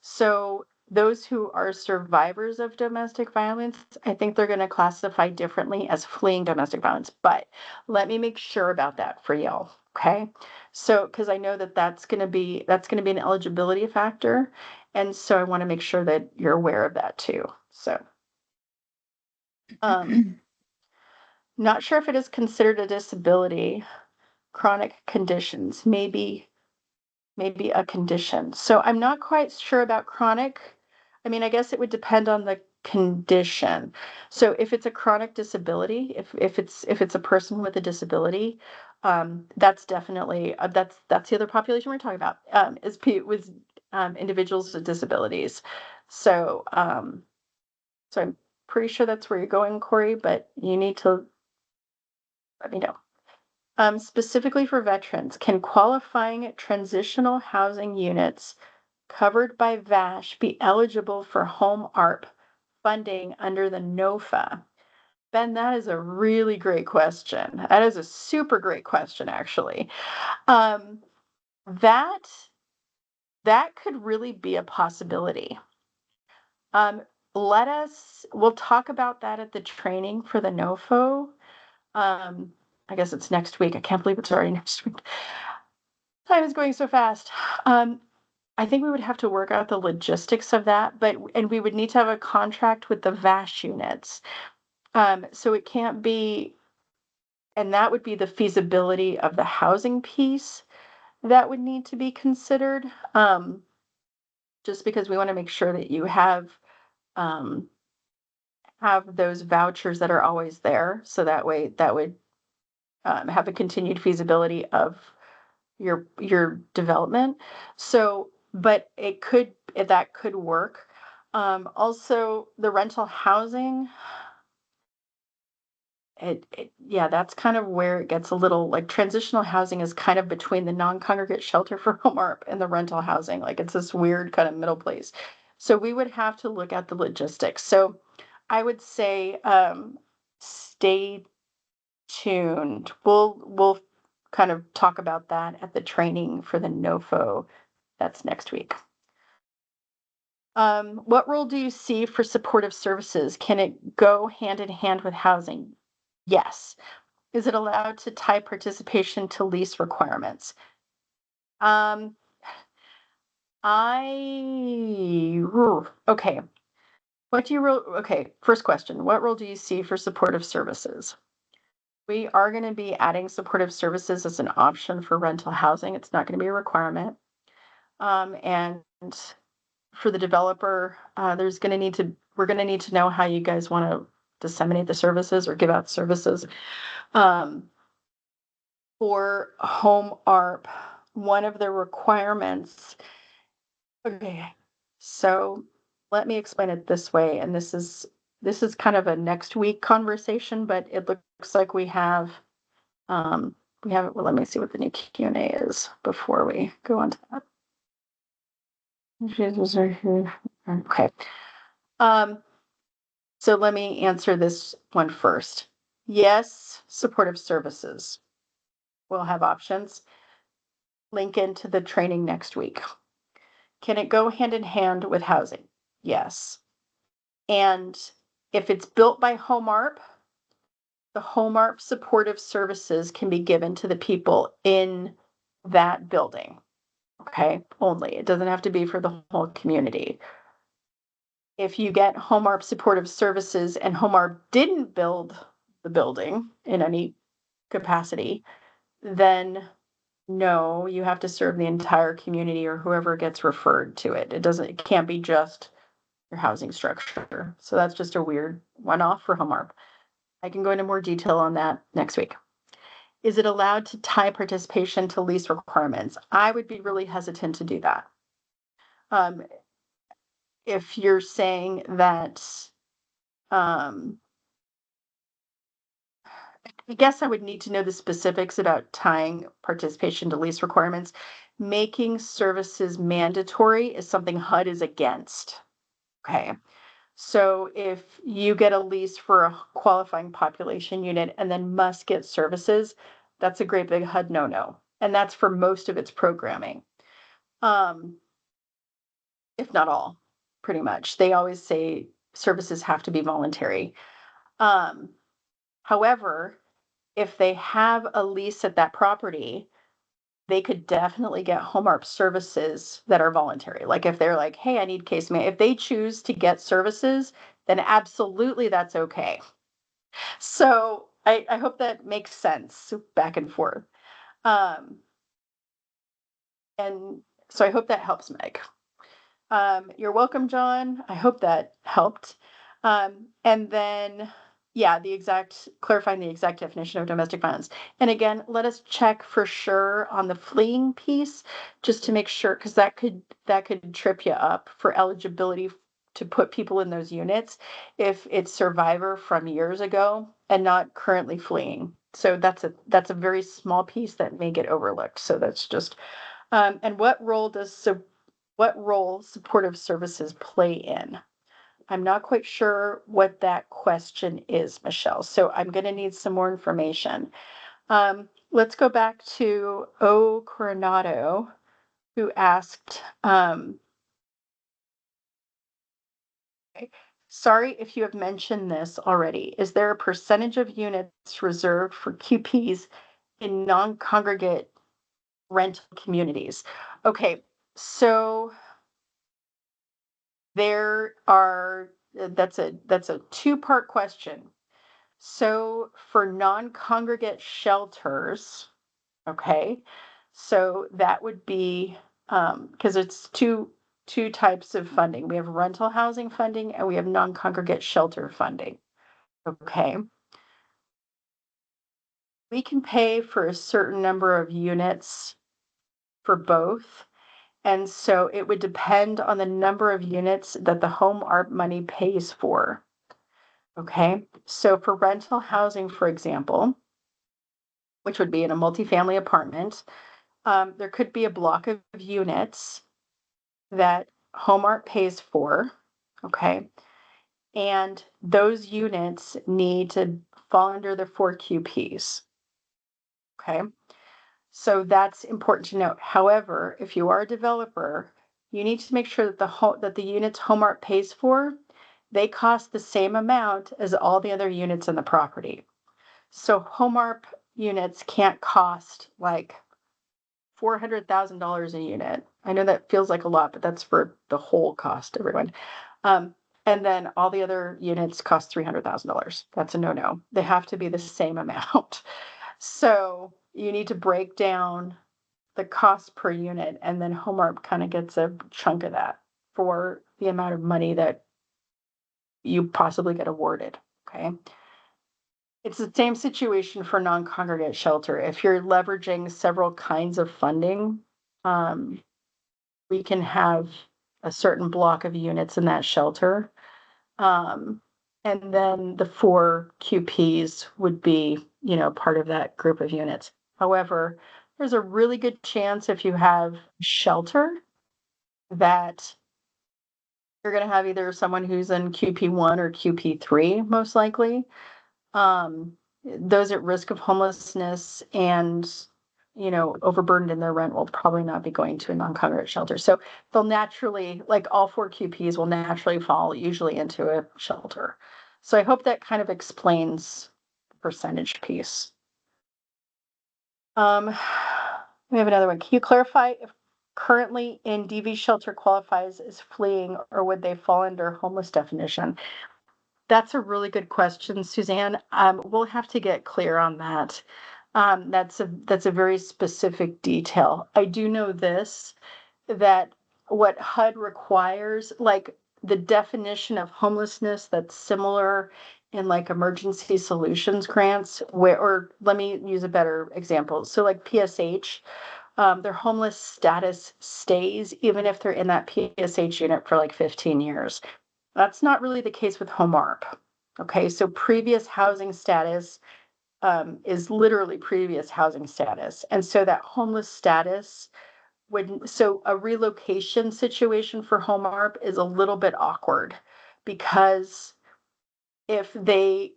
So those who are survivors of domestic violence, I think they're going to classify differently as fleeing domestic violence. But let me make sure about that for y'all. Okay. So, because I know that that's going to be an eligibility factor, and so I want to make sure that you're aware of that too. So, um, not sure if it is considered a disability. Chronic conditions, maybe a condition. So I'm not quite sure about chronic. I mean, I guess it would depend on the condition. So if it's a chronic disability, if it's a person with a disability, that's definitely that's the other population we're talking about is with individuals with disabilities. So so I'm pretty sure that's where you're going, Corey, but you need to let me know. Specifically for veterans, can qualifying transitional housing units covered by VASH be eligible for HOME-ARP funding under the NOFA? Ben, that is a really great question. That is a super great question, actually. That That could really be a possibility. Um, we'll talk about that at the training for the NOFO. Um, I guess it's next week. I can't believe it's already next week. Time is going so fast. Um, I think we would have to work out the logistics of that, and we would need to have a contract with the VASH units. So it can't be, and that would be the feasibility of the housing piece that would need to be considered. Just because we want to make sure that you um, have those vouchers that are always there, so that way that would have a continued feasibility of your development. So, but that could work. Also, the rental housing, yeah, that's kind of where it gets a little like transitional housing is kind of between the non-congregate shelter for HOME-ARP and the rental housing. Like it's this weird kind of middle place. So we would have to look at the logistics. So I would say stay tuned. We'll kind of talk about that at the training for the NOFO. That's next week. What role do you see for supportive services? Can it go hand in hand with housing? Yes. Is it allowed to tie participation to lease requirements? Um, okay. Okay, first question. What role do you see for supportive services? We are going to be adding supportive services as an option for rental housing. It's not going to be a requirement. And for the developer, we're going to need to know how you guys want to disseminate the services or give out services. For HOME-ARP, one of the requirements, okay, so let me explain it this way, and this is kind of a next week conversation, but it looks like well, let me see what the new Q&A is before we go on to that. Jesus are here. Okay. So let me answer this one first. Yes, supportive services will have options. Link into the training next week. Can it go hand in hand with housing? Yes. And if it's built by HOME-ARP, the HOME-ARP supportive services can be given to the people in that building. Okay, only. It doesn't have to be for the whole community. If you get HOME-ARP supportive services and HOME-ARP didn't build the building in any capacity, then no, you have to serve the entire community or whoever gets referred to it. It can't be just your housing structure. So that's just a weird one-off for HOME-ARP. I can go into more detail on that next week. Is it allowed to tie participation to lease requirements? I would be really hesitant to do that. If you're saying that, I guess I would need to know the specifics about tying participation to lease requirements. Making services mandatory is something HUD is against. Okay. So if you get a lease for a qualifying population unit and then must get services, that's a great big HUD no-no. And that's for most of its programming. If not all, pretty much. They always say services have to be voluntary. However, if they have a lease at that property, they could definitely get HOME-ARP services that are voluntary. Like if they're like, hey, I need case management. If they choose to get services, then absolutely that's okay. So I hope that makes sense back and forth. Um, and so I hope that helps, Meg. You're welcome, John. I hope that helped. And then, yeah, clarifying the exact definition of domestic violence. And again, let us check for sure on the fleeing piece, just to make sure, because that could trip you up for eligibility to put people in those units if it's survivor from years ago and not currently fleeing. So that's a very small piece that may get overlooked. So that's just, and what role supportive services play in? I'm not quite sure what that question is, Michelle. So I'm going to need some more information. Let's go back to O Coronado. who asked, sorry if you have mentioned this already. Is there a percentage of units reserved for QPs in non-congregate rental communities? Okay, so there are, that's a two-part question. So for non-congregate shelters, okay, so that would be because it's two types of funding. We have rental housing funding and we have non-congregate shelter funding. Okay. We can pay for a certain number of units for both. And so it would depend on the number of units that the HOME-ARP money pays for. Okay. So for rental housing, for example, which would be in a multifamily apartment, there could be a block of units that HOME-ARP pays for. Okay. And those units need to fall under the 4 QPs. Okay. So that's important to note. However, if you are a developer, you need to make sure that the units HOME-ARP pays for, they cost the same amount as all the other units in the property. So HOME-ARP units can't cost like $400,000 a unit. I know that feels like a lot, but that's for the whole cost, everyone. And then all the other units cost $300,000. That's a no-no. They have to be the same amount. So you need to break down the cost per unit, and then HOME-ARP kind of gets a chunk of that for the amount of money that you possibly get awarded. Okay. It's the same situation for non-congregate shelter. If you're leveraging several kinds of funding, um, we can have a certain block of units in that shelter. Um, and then the 4 QPs would be, part of that group of units. However, there's a really good chance if you have shelter that you're going to have either someone who's in QP1 or QP3, most likely. Those at risk of homelessness and, overburdened in their rent will probably not be going to a non-congregate shelter. So they'll naturally, like all 4 QPs will naturally fall usually into a shelter. So I hope that kind of explains the percentage piece. We have another one. Can you clarify if currently in DV shelter qualifies as fleeing or would they fall under homeless definition? That's a really good question, Suzanne. We'll have to get clear on that. That's a very specific detail. I do know this, that what HUD requires, like the definition of homelessness that's similar in like emergency solutions grants, or let me use a better example. So like PSH, their homeless status stays even if they're in that PSH unit for like 15 years. That's not really the case with HOME-ARP. Okay, so previous housing status is literally previous housing status. And so that homeless status so a relocation situation for HOME-ARP is a little bit awkward because if they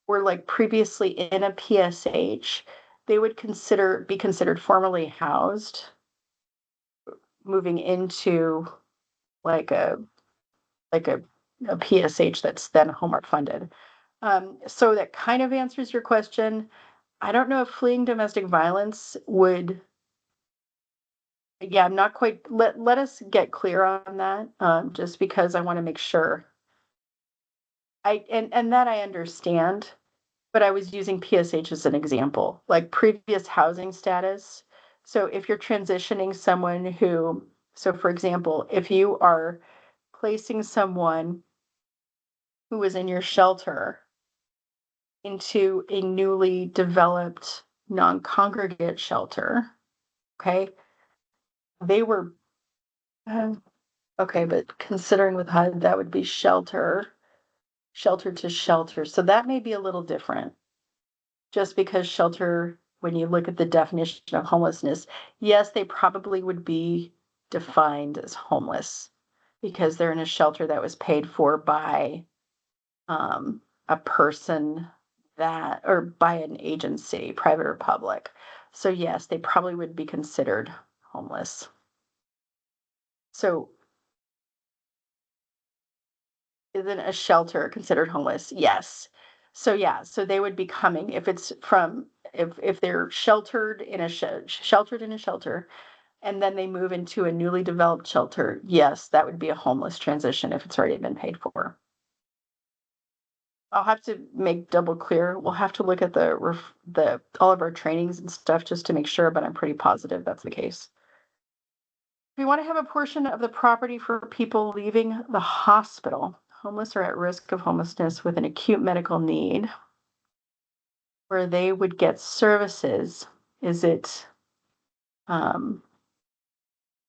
were like previously in a PSH, they would be considered formerly housed, moving into like a like a, a PSH that's then HOME-ARP funded. So that kind of answers your question. I don't know if fleeing domestic violence would, yeah, I'm not quite, let us get clear on that, just because I want to make sure. And that I understand, but I was using PSH as an example, like previous housing status. So if you're transitioning someone so for example, if you are placing someone who was in your shelter into a newly developed non-congregate shelter, okay? They were, uh, okay, but considering with HUD, that would be shelter to shelter. So that may be a little different, just because shelter, when you look at the definition of homelessness, yes, they probably would be defined as homeless because they're in a shelter that was paid for by a person or by an agency, private or public. So yes, they probably would be considered homeless. So isn't a shelter considered homeless? Yes. So yeah, so they would be coming if it's from if they're sheltered in a shelter and then they move into a newly developed shelter. Yes, that would be a homeless transition if it's already been paid for. I'll have to make double clear. We'll have to look at the all of our trainings and stuff just to make sure, but I'm pretty positive that's the case. We want to have a portion of the property for people leaving the hospital, homeless or at risk of homelessness with an acute medical need, where they would get services. Is it, um,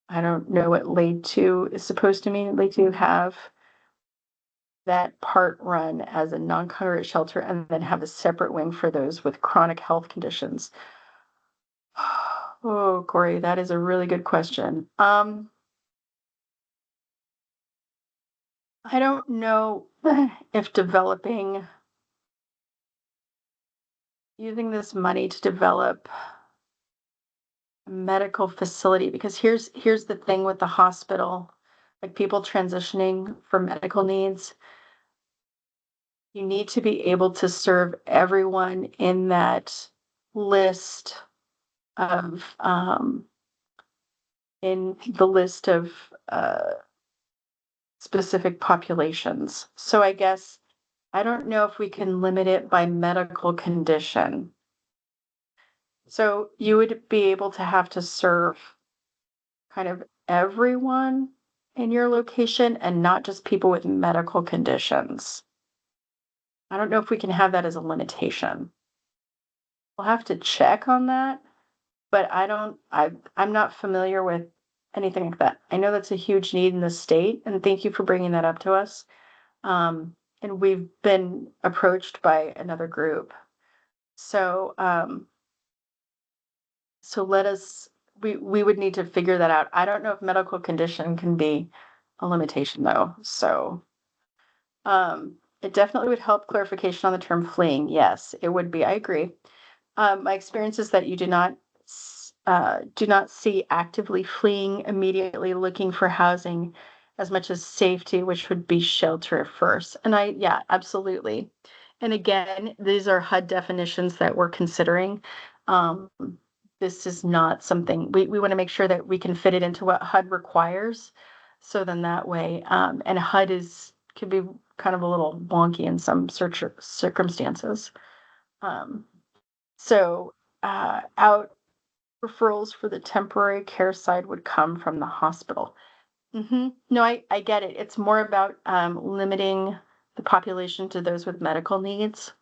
I don't know what laid to is supposed to mean. Laid to have that part run as a non-congregate shelter and then have a separate wing for those with chronic health conditions. Oh, Corey, that is a really good question. I don't know if using this money to develop a medical facility, because here's the thing with the hospital, like people transitioning for medical needs, you need to be able to serve everyone in that list of in the list of specific populations. So I guess I don't know if we can limit it by medical condition. So you would be able to have to serve kind of everyone in your location and not just people with medical conditions. I don't know if we can have that as a limitation. We'll have to check on that, but I'm not familiar with anything like that. I know that's a huge need in the state, and thank you for bringing that up to us. And we've been approached by another group. So, so let us we would need to figure that out. I don't know if medical condition can be a limitation though. So, it definitely would help clarification on the term fleeing. Yes, it would be. I agree. My experience is that you do not see actively fleeing, immediately looking for housing as much as safety, which would be shelter first. And yeah, absolutely. And again, these are HUD definitions that we're considering. Um, this is not something we want to make sure that we can fit it into what HUD requires. So then that way, and HUD could be kind of a little wonky in some circumstances. Um, so out referrals for the temporary care side would come from the hospital. No, I get it. It's more about limiting the population to those with medical needs.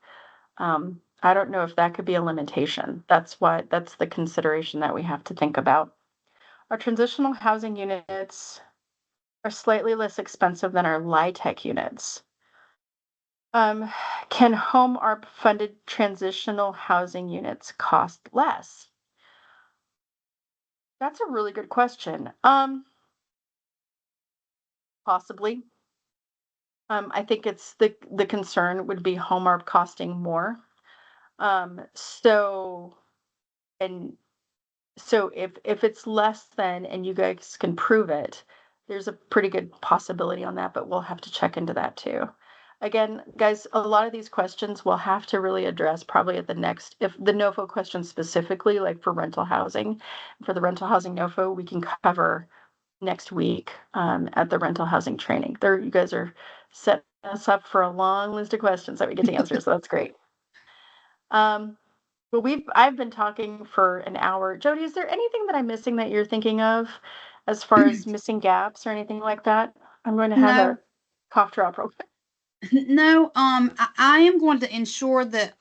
I don't know if that could be a limitation. That's the consideration that we have to think about. Our transitional housing units are slightly less expensive than our LIHTC units. Um, can HOME-ARP funded transitional housing units cost less? That's a really good question. Possibly. I think it's the concern would be HOME-ARP costing more. So and so if it's less than and you guys can prove it, there's a pretty good possibility on that, but we'll have to check into that too. Again, guys, a lot of these questions we'll have to really address probably at the next, if the NOFO questions specifically, like for rental housing, for the rental housing NOFO, we can cover next week at the rental housing training. There, you guys are setting us up for a long list of questions that we get to answer, so that's great. Well, I've been talking for an hour. Jody, is there anything that I'm missing that you're thinking of as far as missing gaps or anything like that? I'm going to have No, a cough drop real quick. no, I am going to ensure that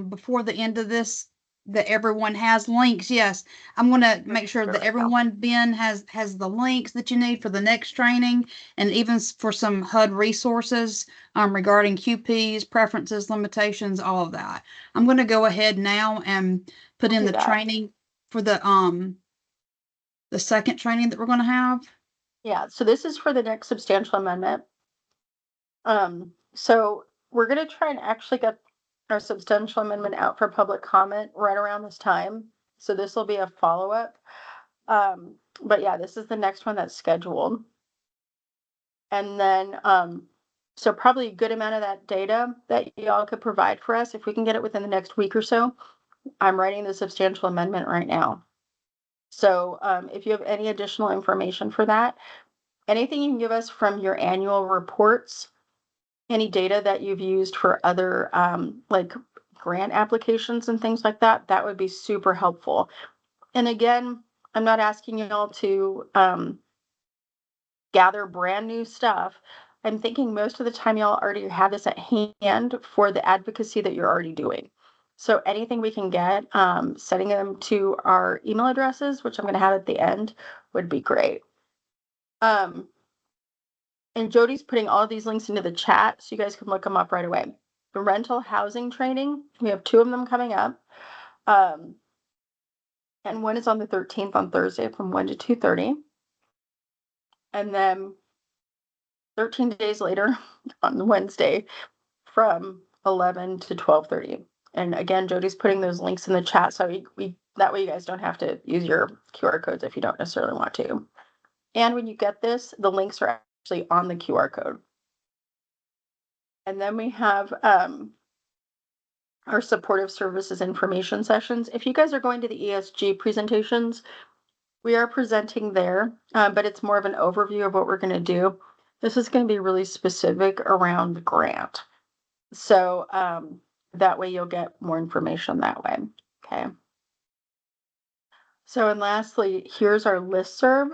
before the end of this that everyone has links. Yes, I'm going to I'm make sure do it that right now. everyone, Ben, has the links that you need for the next training and even for some HUD resources regarding QPs, preferences, limitations, all of that. I'm going to go ahead now and put I'll in do the that. training for the second training that we're going to have. Yeah, so this is for the next substantial amendment. So we're going to try and actually get our substantial amendment out for public comment right around this time. So this will be a follow-up. But yeah, this is the next one that's scheduled. And then, so probably a good amount of that data that y'all could provide for us, if we can get it within the next week or so. I'm writing the substantial amendment right now. So if you have any additional information for that, anything you can give us from your annual reports, any data that you've used for other like grant applications and things like that, that would be super helpful. And again, I'm not asking you all to gather brand new stuff. I'm thinking most of the time y'all already have this at hand for the advocacy that you're already doing. So anything we can get, sending them to our email addresses, which I'm going to have at the end, would be great. And Jody's putting all of these links into the chat so you guys can look them up right away. The rental housing training, we have 2 of them coming up. And one is on the 13th on Thursday from 1 to 2:30. And then 13 days later on Wednesday from 11 to 12:30. And again, Jody's putting those links in the chat so we that way you guys don't have to use your QR codes if you don't necessarily want to. And when you get this, the links are actually on the QR code. And then we have our supportive services information sessions. If you guys are going to the ESG presentations, we are presenting there, but it's more of an overview of what we're going to do. This is going to be really specific around the grant. So that way you'll get more information that way. Okay. So, and lastly, here's our listserv.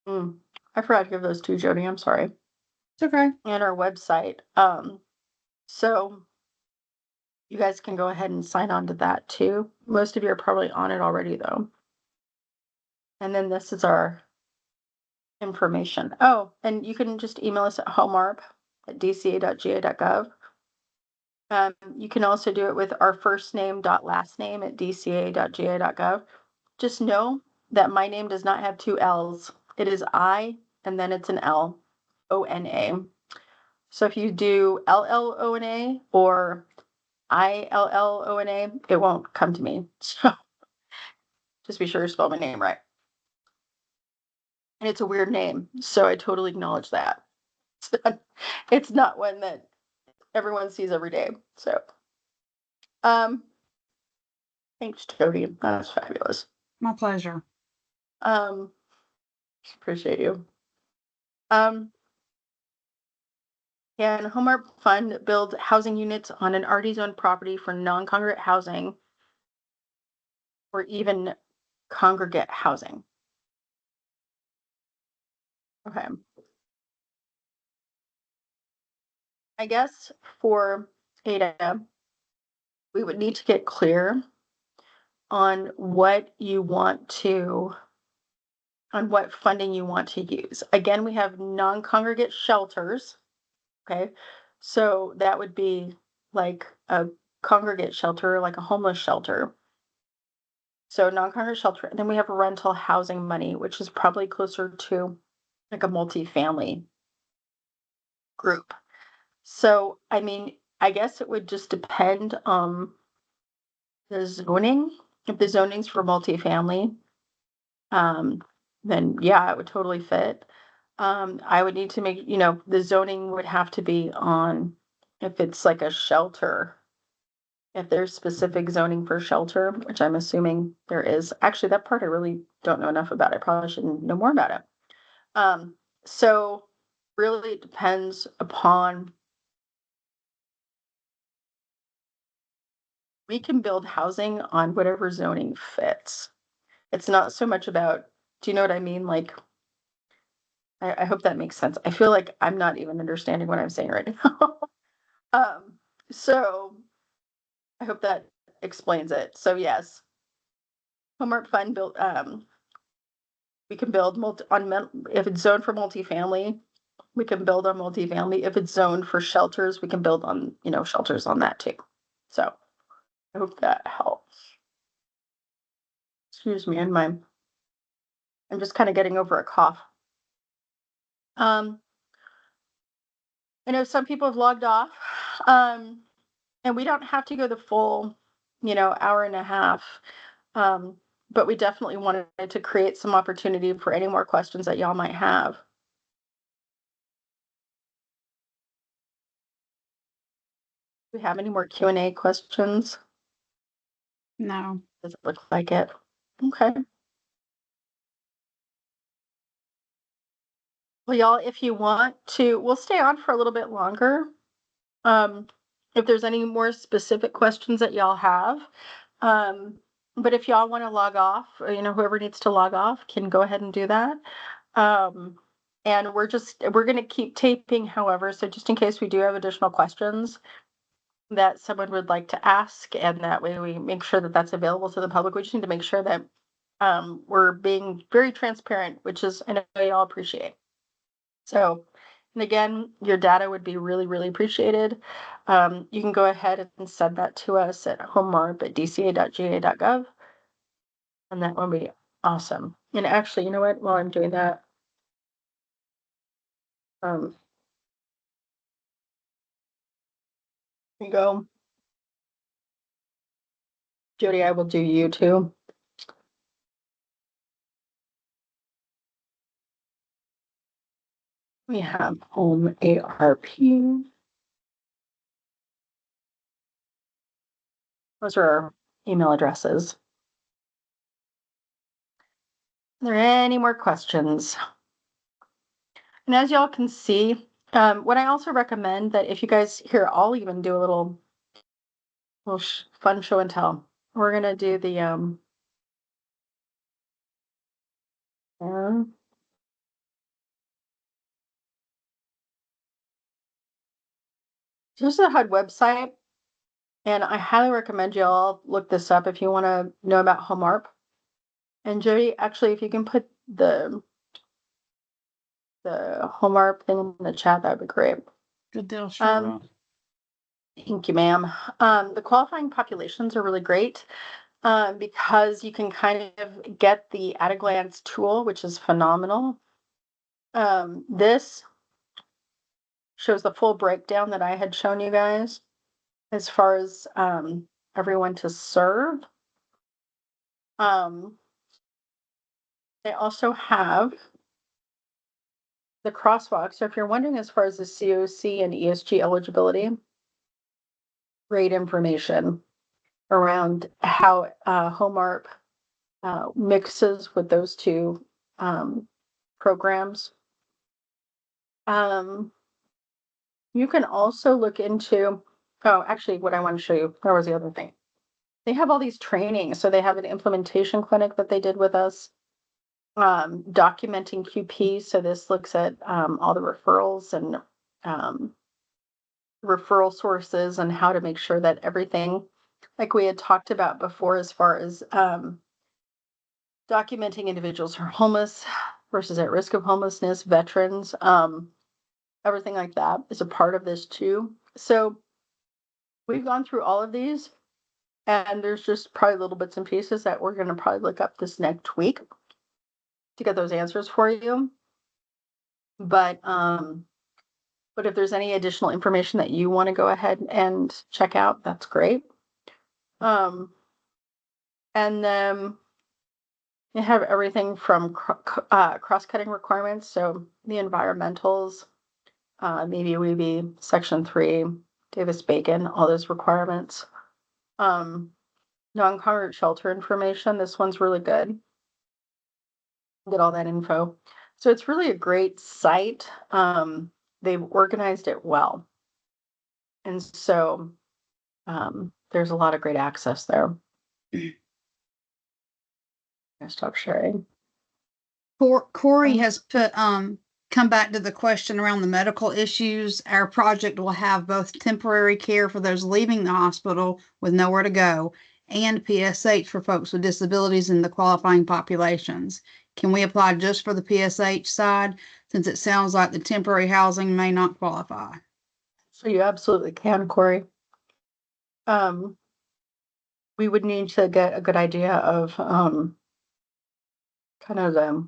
I forgot to give those to Jody. I'm sorry. It's okay. And our website. So you guys can go ahead and sign on to that too. Most of you are probably on it already though. And then this is our information. Oh, and you can just email us at homearp@dca.ga.gov. You can also do it with our first name dot last name at dca.ga.gov. Just know that my name does not have 2 L's. It is I, and then it's an L, O-N-A. So if you do L-L-O-N-A or I-L-L-O-N-A, it won't come to me. So just be sure to spell my name right. And it's a weird name, so I totally acknowledge that. It's not one that everyone sees every day. So, thanks, Jody. That's fabulous. My pleasure. Appreciate you. And HOME-ARP Fund builds housing units on an already zoned property for non-congregate housing or even congregate housing. Okay. I guess for Ada, we would need to get clear on what you want to, on what funding you want to use. Again, we have non-congregate shelters. Okay. So that would be like a congregate shelter, like a homeless shelter. So non-congregate shelter. And then we have rental housing money, which is probably closer to like a multifamily group. So, I mean, I guess it would just depend on the zoning. If the zoning's for multifamily, then yeah, it would totally fit. I would need to make, the zoning would have to be on if it's like a shelter, if there's specific zoning for shelter, which I'm assuming there is. Actually, that part I really don't know enough about. I probably should know more about it. So really it depends upon, we can build housing on whatever zoning fits. It's not so much about, do you know what I mean? Like, I hope that makes sense. I feel like I'm not even understanding what I'm saying right now. So I hope that explains it. So yes, HOME-ARP Fund built, we can build if it's zoned for multifamily, we can build on multifamily. If it's zoned for shelters, we can build on, shelters on that too. So I hope that helps. Excuse me, I'm just kind of getting over a cough. I know some people have logged off, and we don't have to go the full, hour and a half. But we definitely wanted to create some opportunity for any more questions that y'all might have. we have any more Q&A questions? No. Does it look like it? Okay. Well, y'all, if you want to, we'll stay on for a little bit longer. Um, if there's any more specific questions that y'all have. Um, but if y'all want to log off, whoever needs to log off can go ahead and do that. And we're going to keep taping, however, so just in case we do have additional questions that someone would like to ask, and that way we make sure that that's available to the public. We just need to make sure that we're being very transparent, which is, I know y'all appreciate. So, and again, your data would be really, really appreciated. You can go ahead and send that to us at HOME-ARP@dca.ga.gov, and that would be awesome. And actually, you know what? While I'm doing that, here you go. Jody, I will do you too. We have HOME-ARP. Those are our email addresses. Are there any more questions? And as y'all can see, what I also recommend that if you guys here, I'll even do a little fun show and tell. We're gonna do the uh, this is the HUD website, and I highly recommend y'all look this up if you want to know about HOME-ARP. And Jody, actually, if you can put the HOME-ARP thing in the chat, that would be great. Good deal, sure will. Thank you, ma'am. The qualifying populations are really great because you can kind of get the at a glance tool, which is phenomenal. This shows the full breakdown that I had shown you guys as far as everyone to serve. They also have the crosswalk. So if you're wondering as far as the COC and ESG eligibility, great information around how HOME-ARP mixes with those two programs. You can also look into, actually, what I want to show you, there was the other thing. They have all these trainings. So they have an implementation clinic that they did with us, documenting QP. So this looks at all the referrals and referral sources and how to make sure that everything, like we had talked about before, as far as documenting individuals who are homeless versus at risk of homelessness, veterans, everything like that is a part of this too. So we've gone through all of these, and there's just probably little bits and pieces that we're going to probably look up this next week to get those answers for you. But if there's any additional information that you want to go ahead and check out, that's great. And then you have everything from cross-cutting requirements. So the environmentals, maybe Weeby, Section 3, Davis-Bacon, all those requirements. Non-congregate shelter information. This one's really good. Get all that info. So it's really a great site. They've organized it well. And so there's a lot of great access there. Stop sharing. Corey has put come back to the question around the medical issues. Our project will have both temporary care for those leaving the hospital with nowhere to go and PSH for folks with disabilities in the qualifying populations. Can we apply just for the PSH side, since it sounds like the temporary housing may not qualify? So you absolutely can, Corey. We would need to get a good idea of kind of the,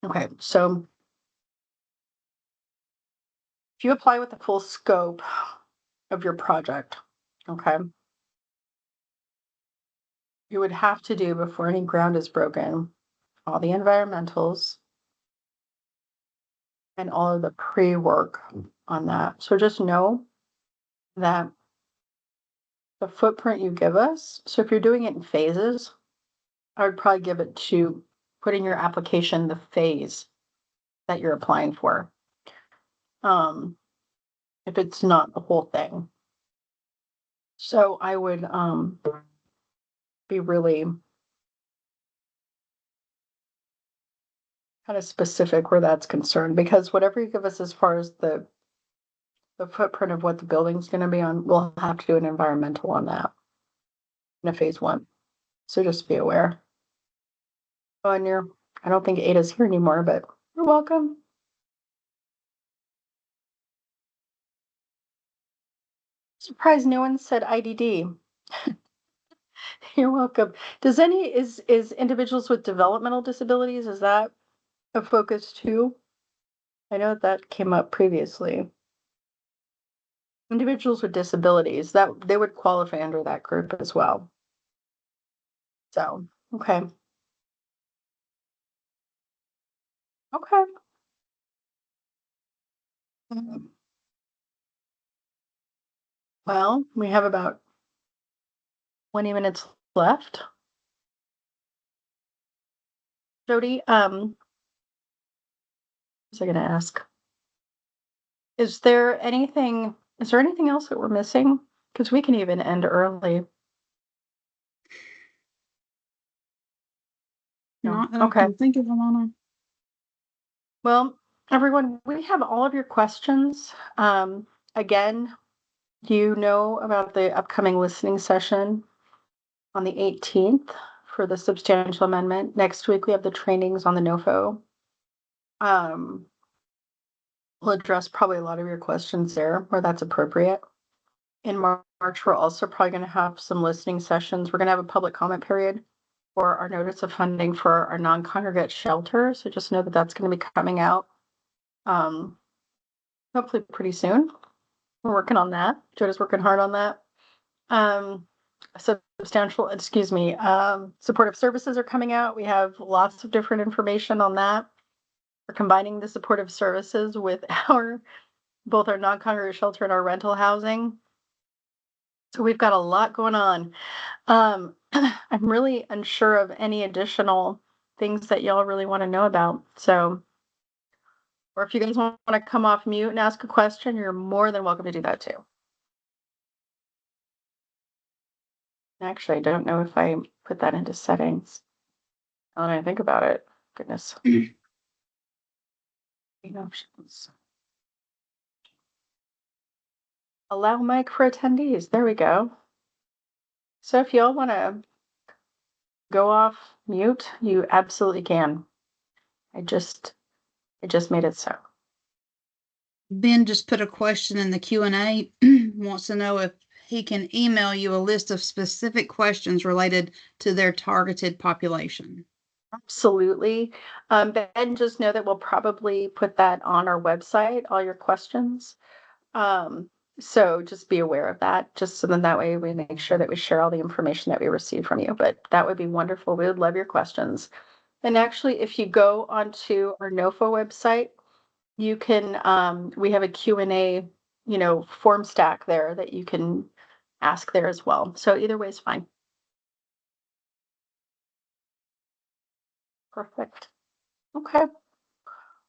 okay, so if you apply with the full scope of your project, okay, you would have to do, before any ground is broken, all the environmentals and all of the pre-work on that. So just know that the footprint you give us. So if you're doing it in phases, I would probably give it to put in your application the phase that you're applying for. If it's not the whole thing. So I would be really kind of specific where that's concerned, because whatever you give us as far as the footprint of what the building's going to be on, we'll have to do an environmental on that in a phase one. So just be aware. Oh, and I don't think Ada's here anymore, but you're welcome. Surprised no one said IDD. You're welcome. Is individuals with developmental disabilities, is that a focus too? I know that came up previously. Individuals with disabilities, that they would qualify under that group as well. So, okay. Okay. Mhm. Well, we have about 20 minutes left. Jody, what was I going to ask? Is there anything else that we're missing? Because we can even end early. No. Not that I Okay. can think of, Alana. Well, everyone, we have all of your questions. Again, you know about the upcoming listening session on the 18th for the substantial amendment. Next week, we have the trainings on the NOFO. We'll address probably a lot of your questions there where that's appropriate. In March, we're also probably going to have some listening sessions. We're going to have a public comment period for our notice of funding for our non-congregate shelter. So just know that that's going to be coming out hopefully pretty soon. We're working on that. Joda's working hard on that. Supportive services are coming out. We have lots of different information on that. We're combining the supportive services with both our non-congregate shelter and our rental housing. So we've got a lot going on. I'm really unsure of any additional things that y'all really want to know about. So, or if you guys want to come off mute and ask a question, you're more than welcome to do that too. Actually, I don't know if I put that into settings. Now that I think about it, goodness. Options. Allow mic for attendees. There we go. So if y'all want to go off mute, you absolutely can. I just made it so. Ben just put a question in the Q&A, wants to know if he can email you a list of specific questions related to their targeted population. Absolutely. Ben, just know that we'll probably put that on our website, all your questions. So just be aware of that, just so then that way we make sure that we share all the information that we receive from you. But that would be wonderful. We would love your questions. And actually, if you go onto our NOFO website, you can, we have a Q&A, form stack there that you can ask there as well. So either way is fine. Perfect. Okay.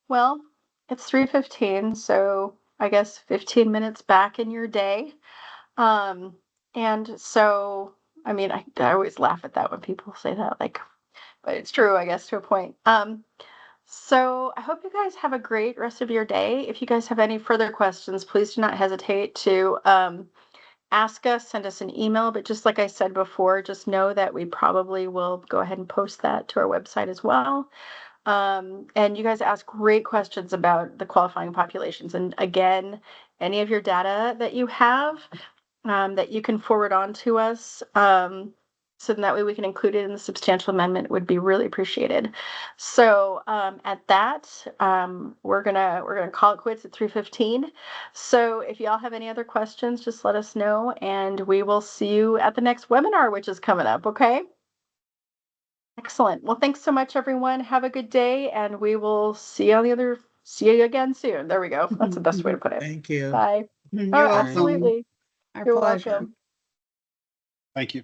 Well, it's 3:15, so I guess 15 minutes back in your day. And so, I mean, I always laugh at that when people say that, like, but it's true, I guess, to a point. So I hope you guys have a great rest of your day. If you guys have any further questions, please do not hesitate to ask us, send us an email. But just like I said before, just know that we probably will go ahead and post that to our website as well. And you guys ask great questions about the qualifying populations. And again, any of your data that you have that you can forward on to us, so that way we can include it in the substantial amendment would be really appreciated. So at that, we're gonna call it quits at 3:15. So if y'all have any other questions, just let us know, and we will see you at the next webinar, which is coming up. Okay. Excellent. Well, thanks so much, everyone. Have a good day, and we will see you again soon. There we go. That's the best way to put it. Thank you. Bye. You're Oh, welcome. absolutely. Our You're pleasure. welcome. Thank you.